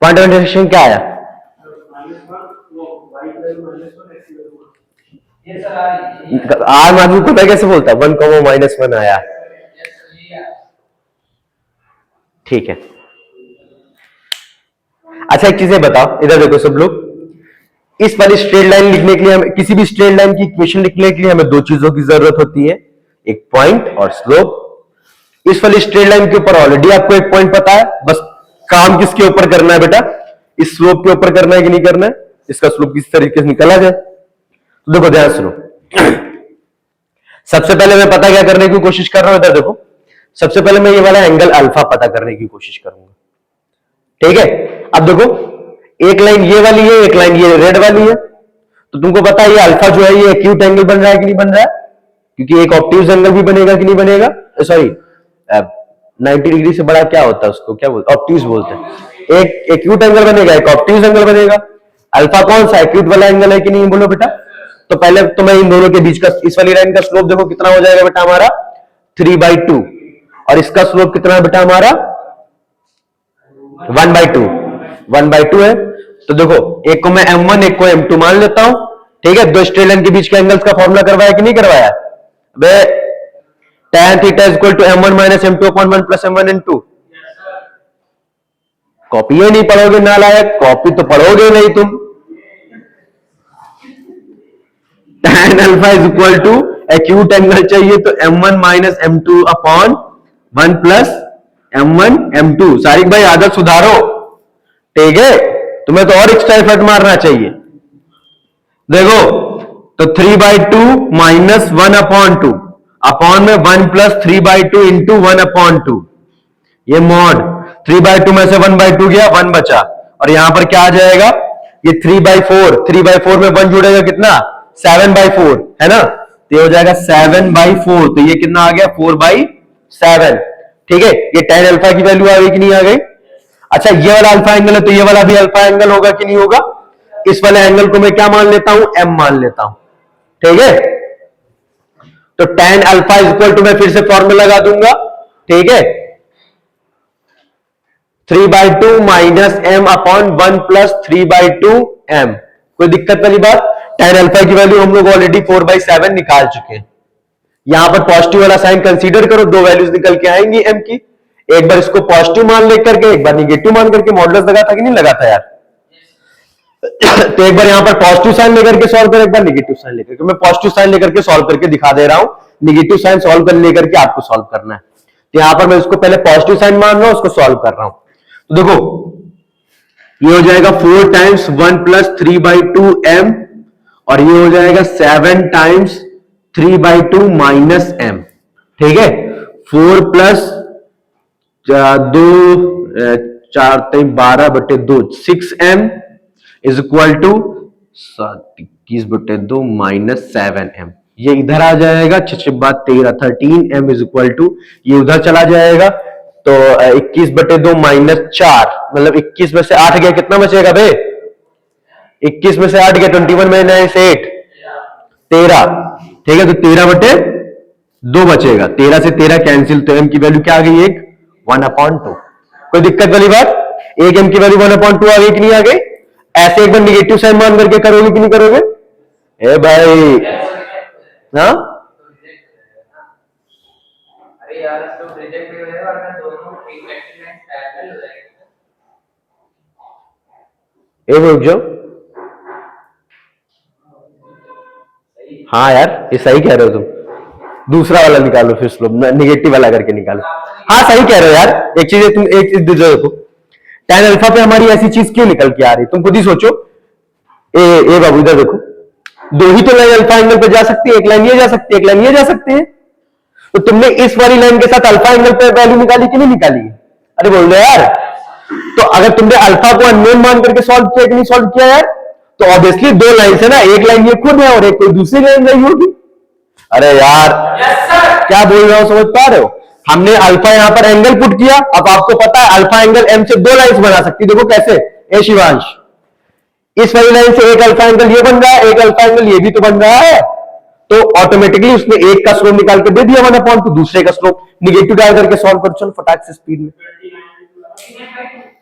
पॉइंट ऑफ इंटरसेक्शन क्या आया? आर आदमी को मैं कैसे बोलता, 1, आया, ठीक है। अच्छा एक चीजें बताओ, इधर देखो सब लोग, इस वाली स्ट्रेट लाइन लिखने के लिए हमें, किसी भी स्ट्रेट लाइन की इक्वेशन लिखने के लिए हमें दो चीजों की जरूरत होती है, एक पॉइंट और स्लोप। इस वाली स्ट्रेट लाइन के ऊपर ऑलरेडी आपको एक पॉइंट पता है, बस काम किसके ऊपर करना है बेटा, इस स्लोप के ऊपर करना है कि नहीं करना है, इसका स्लोप किस तरीके से निकाला जाए। तो देखो ध्यान सुनो, सबसे पहले मैं पता क्या करने की कोशिश कर रहा हूं, इधर देखो, सबसे पहले मैं ये वाला एंगल अल्फा पता करने की कोशिश करूंगा, ठीक है? अब देखो एक लाइन ये वाली है, एक लाइन ये रेड वाली है, तो तुमको पता है ये अल्फा जो है ये एक्यूट एंगल बन रहा है कि नहीं बन रहा है, क्योंकि एक ऑब्ट्यूज एंगल भी बनेगा कि नहीं बनेगा, सॉरी 90 डिग्री से बड़ा क्या होता है उसको क्या बोलते हैं, ऑब्ट्यूज बोलते हैं। एक एक्यूट एंगल बनेगा, एक ऑब्ट्यूज एंगल बनेगा। अल्फा कौन सा, एक्यूट वाला एंगल है कि नहीं, बोलो बेटा। तो पहले तो मैं इन दोनों के बीच का, इस वाली लाइन का स्लोप देखो कितना हो जाएगा बेटा हमारा 3/2, और इसका स्लोप कितना है बेटा हमारा 1/2 है। तो देखो एक को मैं m1 एक को m2 मान लेता हूं, ठीक है? दो स्ट्रेट लाइन के बीच के एंगल्स का फॉर्मूला करवाया कि नहीं करवाया? tan theta equal to m1 minus m2 upon 1 plus m1 n2। Copy ही नहीं पढ़ोगे नालायक, कॉपी तो पढ़ोगे नहीं तुम। tan alpha is equal to acute angle चाहिए तो m1 minus m2 upon 1 plus m1 m2। सारिक भाई आदत सुधारो, ठीक है? तुम्हें तो और एक्स्ट्रा एफर्ट मारना चाहिए। देखो तो 3/2 माइनस 1/2 अपॉन में 1 प्लस 3/2 इंटू 1/2, ये मॉड 3/2 में से 1/2 गया, 1 बचा, और यहां पर क्या आ जाएगा, ये 3/4, 3/4 में 1 जुड़ेगा कितना 7/4 है ना, तो ये हो जाएगा 7/4, तो ये कितना आ गया 4/7। ठीक है, ये tan अल्फा की वैल्यू आ गई कि नहीं आ गई। अच्छा ये वाला अल्फा एंगल है तो ये वाला भी अल्फा एंगल होगा कि नहीं होगा, इस वाले एंगल को मैं क्या मान लेता हूं m मान लेता हूं। ठीक है, तो tan alpha is equal to, मैं फिर से फॉर्मूला लगा दूंगा। ठीक है, 3/2 minus m upon 1 plus 3/2 m। कोई दिक्कत वाली बात। tan अल्फा की वैल्यू हम लोग ऑलरेडी 4/7 निकाल चुके हैं। यहां पर पॉजिटिव वाला साइन कंसीडर करो, दो वैल्यूज निकल के आएंगी m की। एक बार इसको पॉजिटिव मान लेकर के एक बार निगेटिव मान करके मॉडुलस लगा था कि नहीं लगा था यार। तो एक बार यहां पर पॉजिटिव साइन लेकर के सॉल्व करो, एक बार निगेटिव साइन लेकर के। मैं पॉजिटिव साइन लेकर के सॉल्व करके दिखा दे रहा हूं, निगेटिव साइन सॉल्व कर लेकर के आपको सॉल्व करना है। तो यहां पर मैं इसको पहले पॉजिटिव साइन मान रहा हूं, उसको सॉल्व कर रहा हूं। तो देखो ये हो जाएगा 4 टाइम्स 1 प्लस 3/2 m, और ये हो जाएगा 7 टाइम्स 3/2 माइनस m। ठीक है, 4 plus 2 4 3 12/2 6m is equal to 21/2 minus 7m। ये इधर आ जाएगा 6/13 13m इज इक्वल टू, ये उधर चला जाएगा तो 21/2 माइनस 4, मतलब 21 में से 8 गया, कितना बचेगा बे 21 में से 8 गया 21 माइनस 8 13। ठीक है, तो 13/2 बचेगा, 13 से 13 कैंसिल, तो m की वैल्यू क्या आ गई एक 1/2। कोई दिक्कत वाली बात, एक m की वैल्यू 1/2 आ गई कि नहीं आ गई। ऐसे एक बार निगेटिव साइन मान करके करोगे कि नहीं करोगे ए भाई। हाँ अरे यार इसको रिजेक्ट भी हो जाएगा और मैं दोनों इक्वेशन में पैरेलल हो जाएगा। ए रुक जाओ, हाँ यार ये सही कह रहे हो तुम, दूसरा वाला निकालो फिर स्लोप, निगेटिव वाला करके निकालो। हाँ सही कह रहे हो यार, एक चीज तुम एक चीज देखो, tan अल्फा पे हमारी ऐसी चीज क्यों निकल के आ रही, तुम खुद ही सोचो। ए बाबू इधर देखो, दो ही तो लाइन अल्फा एंगल पे जा सकती है, एक लाइन ये जा सकती है, एक लाइन ये जा सकती है। तो तुमने इस वाली लाइन के साथ अल्फा एंगल पे वैल्यू निकाली कि नहीं निकाली। अरे बोल दो यार। तो अगर तुमने अल्फा को अननोन मान करके सॉल्व किया कि नहीं सॉल्व किया यार, तो ऑब्वियसली दो लाइन है ना, एक लाइन ये खुद है और एक कोई दूसरी लाइन नहीं होगी। अरे यार क्या बोल रहा हूं, समझ पा रहे हो। हमने अल्फा यहां पर एंगल पुट किया, अब आपको पता है अल्फा एंगल एम से दो लाइंस बना सकती है। देखो कैसे, ए शिवांश, इस वाली लाइन से एक अल्फा एंगल ये बन रहा है, एक अल्फा एंगल ये भी तो बन रहा है, तो ऑटोमेटिकली उसने एक का स्लोप निकाल के दे दिया 1/2, दूसरे का स्लोप निगेटिव डाल करके सॉल्व कर, चलो फटाक से स्पीड में।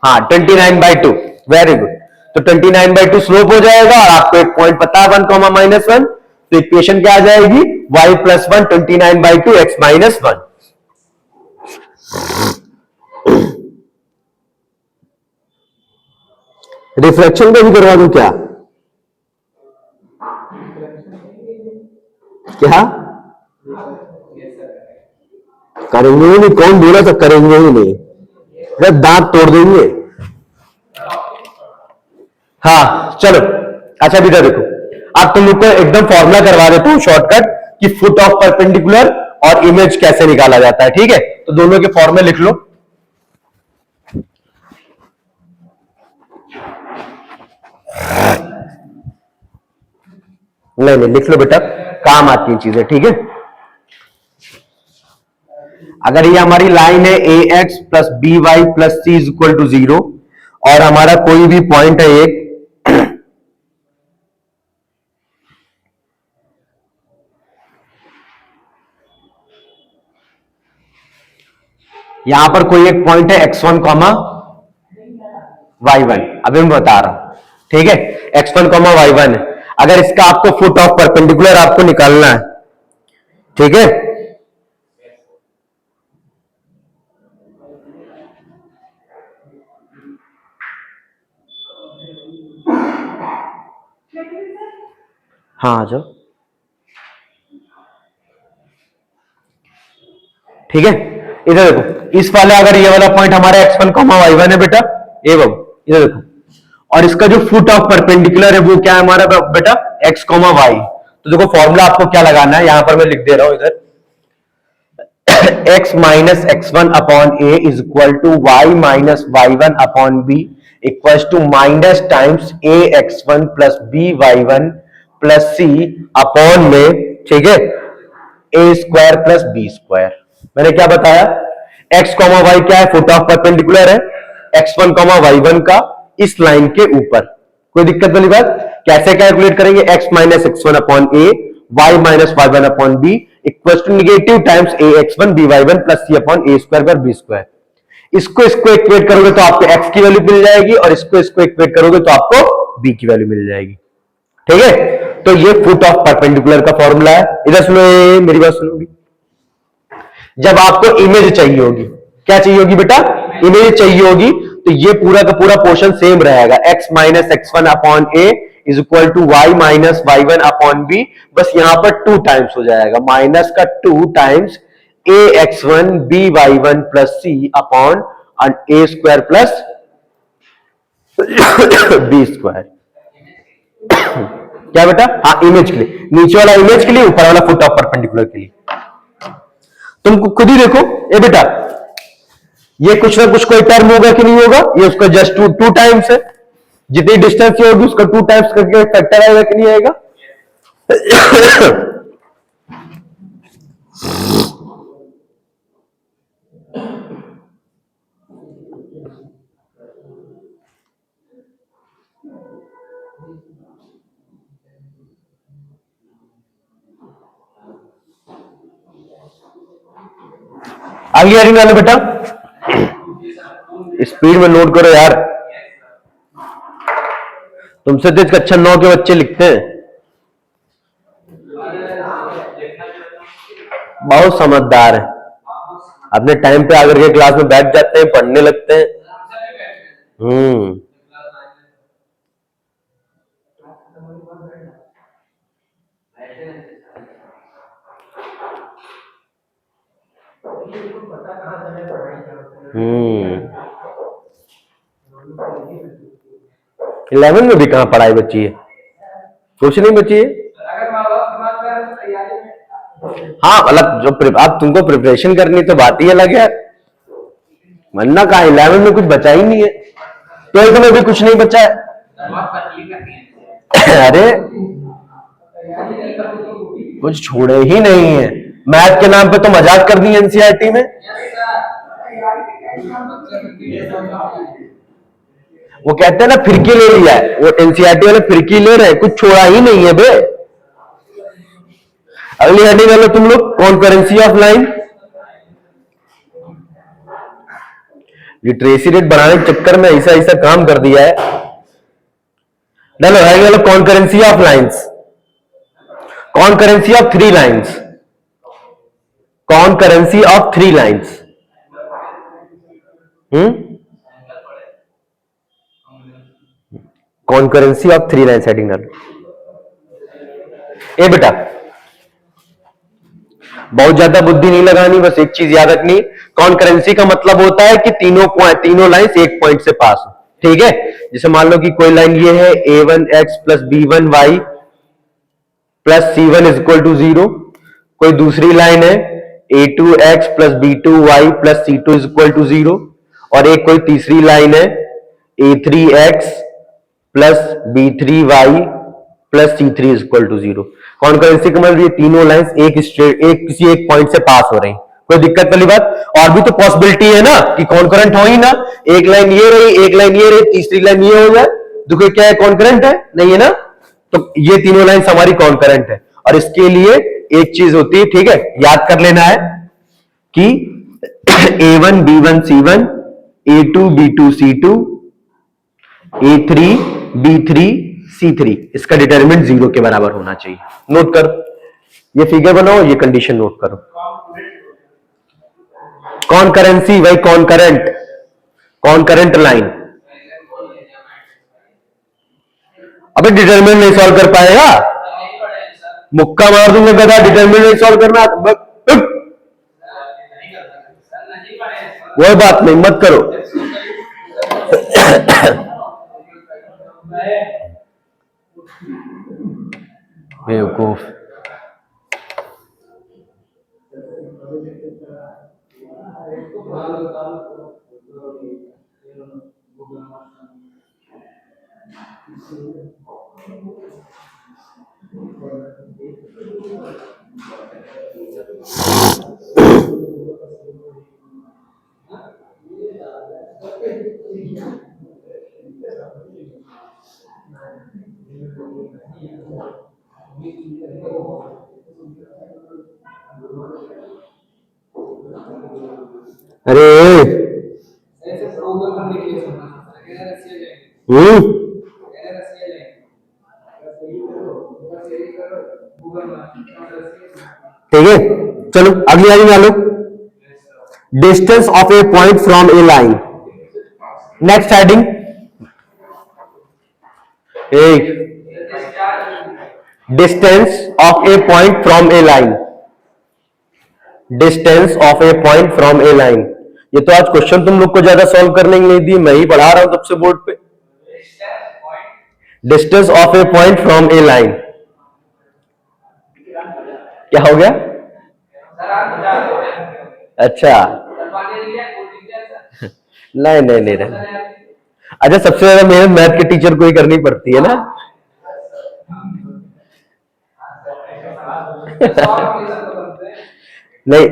हाँ 29/2, वेरी गुड। तो 29/2 स्लोप हो जाएगा और आपको एक पॉइंट पता है 1, -1, तो इक्वेशन क्या आ जाएगी y + 1 29/2 x - 1। रिफ्लेक्शन का भी करवा दूं क्या, क्या करेंगे ही नहीं, कौन बोला था करेंगे ही नहीं, जब दांत तोड़ देंगे। हाँ चलो, अच्छा बेटा देखो, अब तुम लोग को एकदम फॉर्मूला करवा देता हूं शॉर्टकट कि फुट ऑफ परपेंडिकुलर और इमेज कैसे निकाला जाता है। ठीक है, तो दोनों के फॉर्मूले लिख लो। नहीं लिख लो बेटा, काम आती है चीजें। ठीक है, अगर ये हमारी लाइन है ax + by + c = 0 और हमारा कोई भी पॉइंट है एक, यहां पर कोई एक पॉइंट है x1, y1, अभी मैं बता रहा हूं। ठीक है, x1, y1 है, अगर इसका आपको फुट ऑफ परपेंडिकुलर आपको निकालना है। ठीक है, हाँ आ जाओ। ठीक है, इधर देखो, इस वाले अगर ये वाला पॉइंट हमारा x1, y1 है बेटा, ये बाबू इधर देखो, और इसका जो फुट ऑफ परपेंडिकुलर है वो क्या है हमारा बेटा x, y। तो देखो फॉर्मूला आपको क्या लगाना है, यहां पर मैं लिख दे रहा हूं इधर, x - x1 / a = y - y1 / b equals to minus times a x one plus b y one plus c upon में, ठीक है, a square plus b square. मैंने क्या बताया, एक्स कॉमा वाई क्या है, फुट ऑफ परपेंडिकुलर है x one comma y one का इस लाइन के ऊपर। कोई दिक्कत वाली बात? कैसे कैलकुलेट करेंगे, x minus x one upon a y minus y one upon b equal to negative times a x one b y one plus c upon a square पर बी स्क्वायर। इसको इक्वेट करोगे तो आपको x की value मिल जाएगी और इसको equate करोगे तो आपको बी की वैल्यू मिल जाएगी। ठीक है, तो ये फुट ऑफ परपेंडिकुलर का फॉर्मूला है। इधर सुनो, मेरी बात सुनोगी। जब आपको इमेज चाहिए होगी, क्या चाहिए होगी बेटा, इमेज चाहिए होगी, तो ये पूरा का पूरा पोर्शन सेम रहेगा, x minus x one upon a is equal to y minus y one upon b. बस यहां पर 2 टाइम्स हो जाएगा, माइनस का 2 times a x one b y one plus c upon a square plus b square. क्या बेटा, हाँ image के लिए, नीचे वाला इमेज के लिए, ऊपर वाला फुट ऑफ परपेंडिकुलर के लिए। तुम खुद ही देखो, ए बेटा ये कुछ ना कुछ कोई टर्म होगा कि नहीं होगा, ये उसका जस्ट टू टाइम्स है, जितनी डिस्टेंस होगी उसका 2 टाइम्स करके फैक्टर आएगा कि नहीं आएगा। आगे हेडिंग डालो बेटा, स्पीड में नोट करो यार, तुमसे तेज कक्षा 9 के बच्चे लिखते हैं, बहुत समझदार है, अपने टाइम पे आकर के क्लास में बैठ जाते हैं, पढ़ने लगते हैं। इलेवन में भी कहां पढ़ाई बची है, कुछ नहीं बची है। हाँ मतलब जो अब तुमको प्रिपरेशन करनी तो बात ही अलग है, वरना कहा 11 में कुछ बचा ही नहीं है, 12th में भी कुछ नहीं बचा है। अरे कुछ छोड़े ही नहीं है, मैथ के नाम पे तो मजाक कर दी एनसीईआरटी में। वो कहते हैं ना फिरकी ले लिया है, वो एनसीईआरटी वाले फिरकी ले रहे हैं, कुछ छोड़ा ही नहीं है बे। अगली हेडिंग वाले तुम लोग, concurrency of line. Literacy rate बढ़ाने के चक्कर में ऐसा ऐसा काम कर दिया है। चलो हेडिंग वाले, concurrency of lines, concurrency of 3 lines, concurrency of 3 lines. Concurrency of 3 lines heading डालो। ए बेटा बहुत ज्यादा बुद्धि नहीं लगानी, बस एक चीज याद रखनी, कॉन्करेंसी का मतलब होता है कि तीनों लाइंस एक पॉइंट से पास हो। ठीक है, जैसे मान लो कि कोई लाइन ये है a1x plus b1y plus c1 is equal to 0, कोई दूसरी लाइन है a2x plus b2y plus c2 is equal to 0, और एक कोई तीसरी लाइन है a3x plus b3y plus c3 is equal to 0। Concurrency का मतलब ये तीनों लाइंस एक किसी एक पॉइंट से पास हो रही, कोई दिक्कत वाली बात। और भी तो पॉसिबिलिटी है ना कि कॉन्करेंट हो ही ना, एक लाइन ये रही, एक लाइन ये रही, तीसरी लाइन ये हो जाए, तो क्या है, कॉन्करेंट है नहीं है ना। तो ये तीनों लाइंस हमारी कॉन्करेंट है, और इसके लिए एक चीज होती है, ठीक है, याद कर लेना है कि a1 b1 c1 a2 b2 c2 a3 b3 c3 इसका डिटरमिनेंट 0 के बराबर होना चाहिए। नोट कर, ये फिगर बनाओ, ये कंडीशन नोट करो। कॉन्करेंसी वही कॉन्करेंट, कॉन्करेंट लाइन। अबे डिटरमिनेंट नहीं सॉल्व कर पाएगा, मुक्का मार दूंगा गधा, डिटरमिनेंट नहीं सॉल्व करना, वो बात नहीं, मत करो। बेवकूफ। अरे ऐसे गूगल करने के लिए सुनना अगर रसिया जाएंगे हम्म अगर रसिया जाएंगे बस यही करो गूगल में रसिया ठीक है, चलो अगली लाइन डालो। Distance of a point from a line. Next heading एक distance of a point from a line. Distance of a point from a line. ये तो आज क्वेश्चन तुम लोग को ज्यादा सॉल्व करने के लिए दी, मैं ही पढ़ा रहा हूं तब से बोर्ड पे। Distance of a point from a line क्या हो गया? अच्छा नहीं नहीं नहीं नहीं। अच्छा, सबसे ज्यादा मेहनत मैथ के टीचर को ही करनी पड़ती है ना। नहीं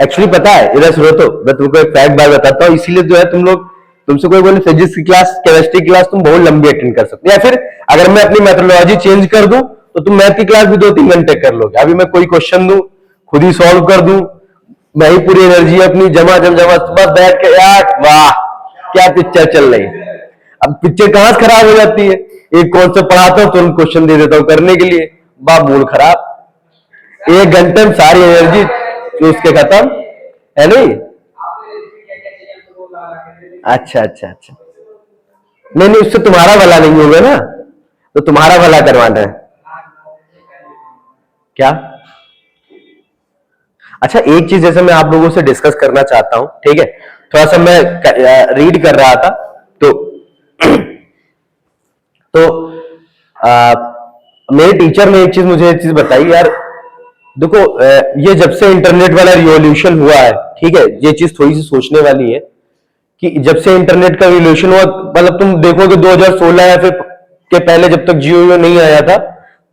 एक्चुअली पता है, इधर सुनो तो मैं तुमको एक फैक्ट बात बताता हूँ। इसीलिए जो है तुम लोग, तुमसे कोई बोले फिजिक्स की क्लास, केमिस्ट्री की क्लास तुम बहुत लंबी अटेंड कर सकते हो, या फिर अगर मैं अपनी मेथोडोलॉजी चेंज कर दूं तो तुम मैथ की क्लास भी 2-3 घंटे कर लोगे। अभी मैं कोई क्वेश्चन दूं, खुद ही सॉल्व कर दूं, मैं ही पूरी एनर्जी अपनी जमा बस बैठ के यार वाह क्या पिक्चर चल रही है। अब पिक्चर कहां से खराब हो जाती है, एक कॉन्सेप्ट पढ़ाता हूं तुरंत क्वेश्चन दे देता हूं करने के लिए, बा मूड खराब। 1 घंटे में सारी एनर्जी चूस के खत्म है नहीं। अच्छा अच्छा अच्छा, नहीं नहीं, उससे तुम्हारा भला नहीं होगा ना, तो तुम्हारा भला करवाना है क्या? अच्छा, एक चीज जैसे मैं आप लोगों से डिस्कस करना चाहता हूं, ठीक है, थोड़ा सा मैं रीड कर रहा था तो मेरे टीचर ने एक चीज मुझे एक चीज बताई यार। देखो ये जब से इंटरनेट वाला रिवॉल्यूशन हुआ है, ठीक है, ये चीज थोड़ी सी सोचने वाली है कि जब से इंटरनेट का रिवॉल्यूशन हुआ, मतलब तुम देखोगे 2016 या फिर के पहले जब तक जियो नहीं आया था,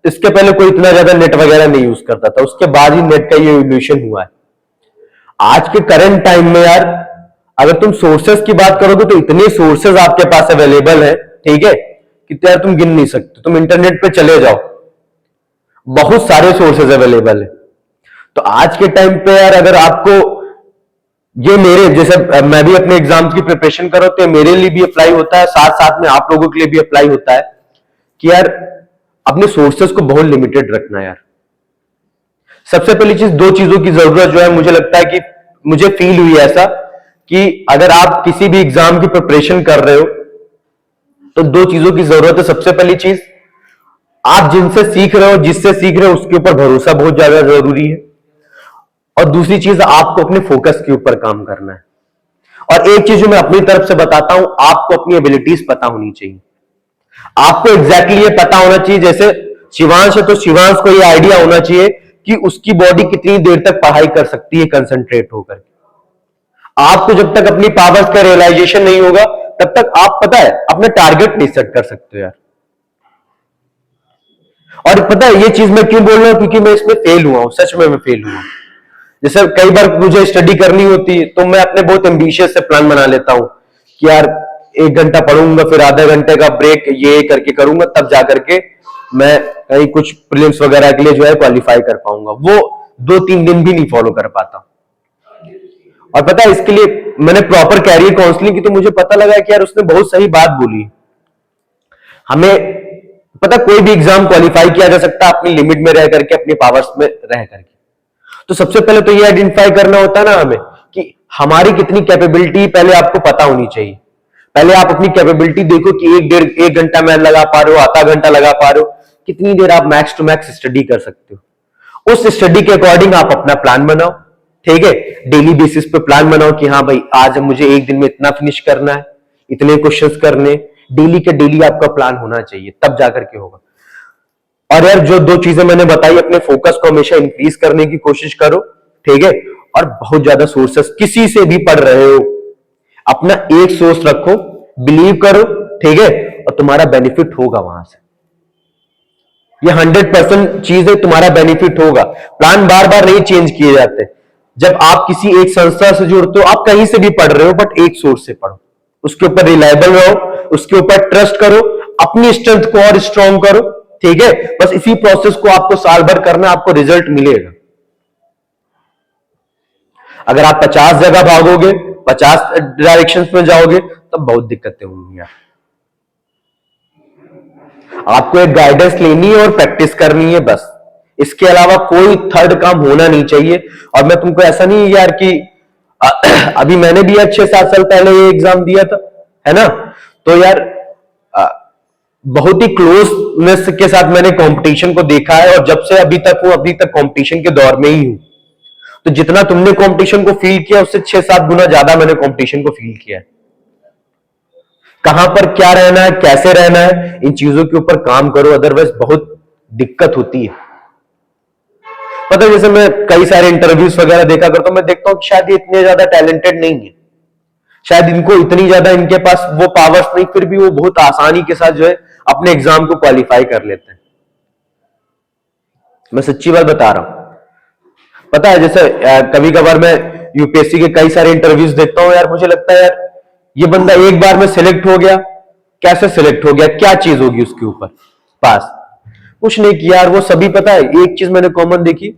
इसके पहले कोई इतना ज्यादा नेट वगैरह नहीं यूज करता था, उसके बाद ही नेट का ये रिवॉल्यूशन हुआ है। आज के करंट टाइम में यार अगर तुम सोर्सेस की बात करोगे तो इतने सोर्सेस आपके पास अवेलेबल है, ठीक है, कि यार तुम गिन नहीं सकते। तुम इंटरनेट पे चले जाओ, बहुत सारे सोर्सेज अवेलेबल है। तो आज के टाइम पे यार अगर आपको ये, मेरे जैसे मैं भी अपने एग्जाम्स की प्रिपरेशन कर रहा हूं तो मेरे लिए भी अप्लाई होता है, साथ साथ में आप लोगों के लिए भी अप्लाई होता है कि यार अपने सोर्सेस को बहुत लिमिटेड रखना है यार। सबसे पहली चीज, 2 चीजों की जरूरत जो है, मुझे लगता है कि मुझे फील हुई ऐसा कि अगर आप किसी भी एग्जाम की प्रिपरेशन कर रहे हो तो 2 चीजों की जरूरत है। सबसे पहली चीज, आप जिनसे सीख रहे हो, जिससे सीख रहे हो, उसके ऊपर भरोसा बहुत ज्यादा जरूरी है। और दूसरी चीज, आपको अपने फोकस के ऊपर काम करना है। और एक चीज जो मैं अपनी तरफ से बताता हूं, आपको अपनी एबिलिटीज पता होनी चाहिए। आपको एग्जैक्टली ये पता होना चाहिए, जैसे शिवांश है तो शिवांश को ये आइडिया होना चाहिए कि उसकी बॉडी कितनी देर तक पढ़ाई कर सकती है कंसंट्रेट होकर। आपको जब तक अपनी पावर्स का रियलाइजेशन नहीं होगा तब तक आप, पता है, अपना टारगेट नहीं सेट कर सकते यार। और पता है ये चीज मैं क्यों बोल रहा हूं, क्योंकि मैं इसमें फेल हुआ हूं, सच में मैं फेल हुआ हूं। जैसे कई बार मुझे स्टडी करनी होती है तो मैं अपने बहुत एम्बिशियस से प्लान बना लेता हूं कि यार 1 घंटा पढ़ूंगा, फिर आधा घंटे का ब्रेक ये करके करूंगा, तब जाकर के मैं कहीं कुछ प्रीलिम्स वगैरह के लिए जो है क्वालिफाई कर पाऊंगा। वो 2-3 दिन भी नहीं फॉलो कर पाता। और पता है इसके लिए मैंने प्रॉपर कैरियर काउंसलिंग की तो मुझे पता लगा कि यार उसने बहुत सही बात बोली। हमें पता, कोई भी एग्जाम क्वालिफाई किया जा सकता है अपनी लिमिट में रह करके, अपनी पावर्स में रह करके। तो सबसे पहले तो ये आइडेंटिफाई करना होता है ना हमें कि हमारी कितनी कैपेबिलिटी पहले आपको पता होनी चाहिए। पहले आप अपनी कैपेबिलिटी देखो कि 1 घंटा मैथ लगा पा रहे हो, आधा घंटा लगा पा रहे हो, कितनी देर आप मैक्स टू मैक्स स्टडी कर सकते हो। उस स्टडी के अकॉर्डिंग आप अपना प्लान बनाओ, ठीक है, डेली बेसिस पे प्लान बनाओ कि हाँ भाई आज मुझे 1 दिन में इतना फिनिश करना है, इतने क्वेश्चंस करने, डेली के डेली आपका प्लान होना चाहिए, तब जाकर के होगा। और यार जो 2 चीजें मैंने बताई, अपने फोकस को हमेशा इंक्रीज करने की कोशिश करो, ठीक है, और बहुत ज्यादा सोर्सेस, किसी से भी पढ़ रहे हो अपना एक सोर्स रखो, बिलीव करो, ठीक है, और तुम्हारा बेनिफिट होगा वहां से। ये 100% चीज है, तुम्हारा बेनिफिट होगा। प्लान बार बार नहीं चेंज किए जाते। जब आप किसी एक संस्था से जुड़ते हो, आप कहीं से भी पढ़ रहे हो, बट एक सोर्स से पढ़ो, उसके ऊपर रिलायबल रहो, उसके ऊपर ट्रस्ट करो, अपनी स्ट्रेंथ को और स्ट्रॉन्ग करो, ठीक है। बस इसी प्रोसेस को आपको साल भर करना, आपको रिजल्ट मिलेगा। अगर आप 50 जगह भागोगे, 50 डायरेक्शंस में जाओगे, तब बहुत दिक्कतें होंगी यार। आपको एक गाइडेंस लेनी है और प्रैक्टिस करनी है, बस। इसके अलावा कोई थर्ड काम होना नहीं चाहिए। और मैं तुमको ऐसा नहीं यार कि अभी मैंने भी 6-7 साल पहले ये एग्जाम दिया था, है ना, तो यार बहुत ही क्लोजनेस के साथ मैंने कंपटीशन को देखा है, और जब से अभी तक हूं, अभी तक कंपटीशन के दौर में ही हूं। तो जितना तुमने कंपटीशन को फील किया, उससे 6-7 गुना ज्यादा मैंने कंपटीशन को फील किया है। कहां पर क्या रहना है, कैसे रहना है, इन चीजों के ऊपर काम करो, अदरवाइज बहुत दिक्कत होती है। पता है, जैसे मैं कई सारे इंटरव्यूज वगैरह देखा करता हूं, मैं देखता हूं कि शायद ये इतने ज्यादा टैलेंटेड नहीं है, शायद इनको इतनी ज्यादा इनके पास वो पावर्स नहीं, फिर भी वो बहुत आसानी के साथ जो है अपने एग्जाम को क्वालिफाई कर लेते हैं। मैं सच्ची बात बता रहा हूं। पता है, जैसे कभी कभार मैं यूपीएससी के कई सारे इंटरव्यूज देखता हूं यार, मुझे लगता है यार ये बंदा एक बार में सिलेक्ट हो गया, कैसे सिलेक्ट हो गया, क्या चीज होगी उसके ऊपर पास? कुछ नहीं किया यार। वो सभी, पता है, एक चीज मैंने कॉमन देखी,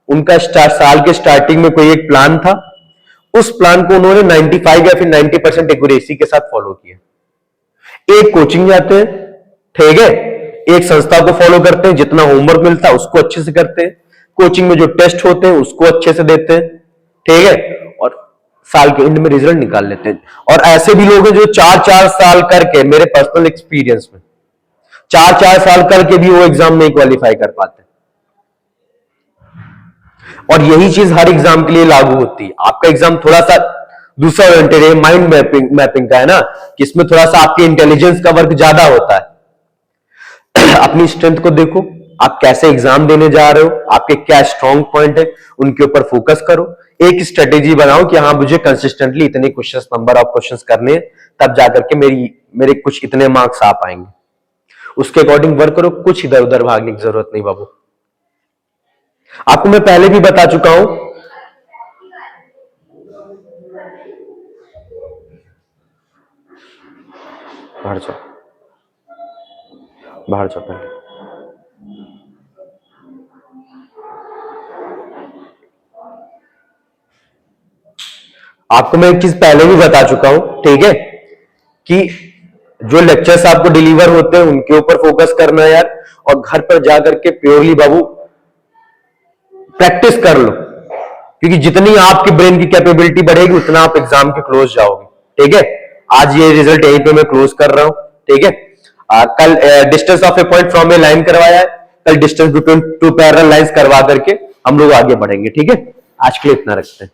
उनका साल के स्टार्टिंग में कोई एक प्लान था, उस प्लान को उन्होंने 95 या फिर 90% एक्यूरेसी के साथ फॉलो किया। एक कोचिंग जाते हैं, ठीक है, एक संस्था को फॉलो करते हैं, जितना होमवर्क मिलता है उसको अच्छे से करते हैं, कोचिंग में जो टेस्ट होते हैं उसको अच्छे से देते हैं, ठीक है, और साल के एंड में रिजल्ट निकाल लेते हैं। और ऐसे भी लोग हैं जो 4-4 साल करके, मेरे पर्सनल एक्सपीरियंस में 4-4 साल करके भी वो एग्जाम नहीं क्वालिफाई कर पाते। और यही चीज हर एग्जाम के लिए लागू होती है। आपका एग्जाम थोड़ा सा दूसरा ओरिएंटेड है, माइंड मैपिंग का है ना, कि इसमें थोड़ा सा आपके इंटेलिजेंस का वर्क ज्यादा होता है। अपनी स्ट्रेंथ को देखो, आप कैसे एग्जाम देने जा रहे हो, आपके क्या स्ट्रॉन्ग पॉइंट है, उनके ऊपर फोकस करो। एक स्ट्रेटेजी बनाओ कि हाँ, मुझे कंसिस्टेंटली इतने क्वेश्चंस, नंबर ऑफ क्वेश्चंस करने हैं, तब जाकर के मेरे कुछ इतने मार्क्स आ पाएंगे। उसके अकॉर्डिंग वर्क करो, कुछ इधर उधर भागने की जरूरत नहीं बाबू। आपको मैं पहले भी बता चुका हूं, बाहर जाओ, बाहर जाओ पहले। आपको मैं एक चीज पहले भी बता चुका हूं, ठीक है, कि जो लेक्चर्स आपको डिलीवर होते हैं उनके ऊपर फोकस करना है यार, और घर पर जाकर के प्योरली बाबू प्रैक्टिस कर लो, क्योंकि जितनी आपकी ब्रेन की कैपेबिलिटी बढ़ेगी, उतना आप एग्जाम के क्लोज जाओगे, ठीक है। आज ये रिजल्ट यहीं पे मैं क्लोज कर रहा हूं, ठीक है। कल distance of a point from a line करवाया है, कल distance between two parallel lines करवा करके हम लोग आगे बढ़ेंगे, ठीक है। आज के लिए इतना रखते हैं।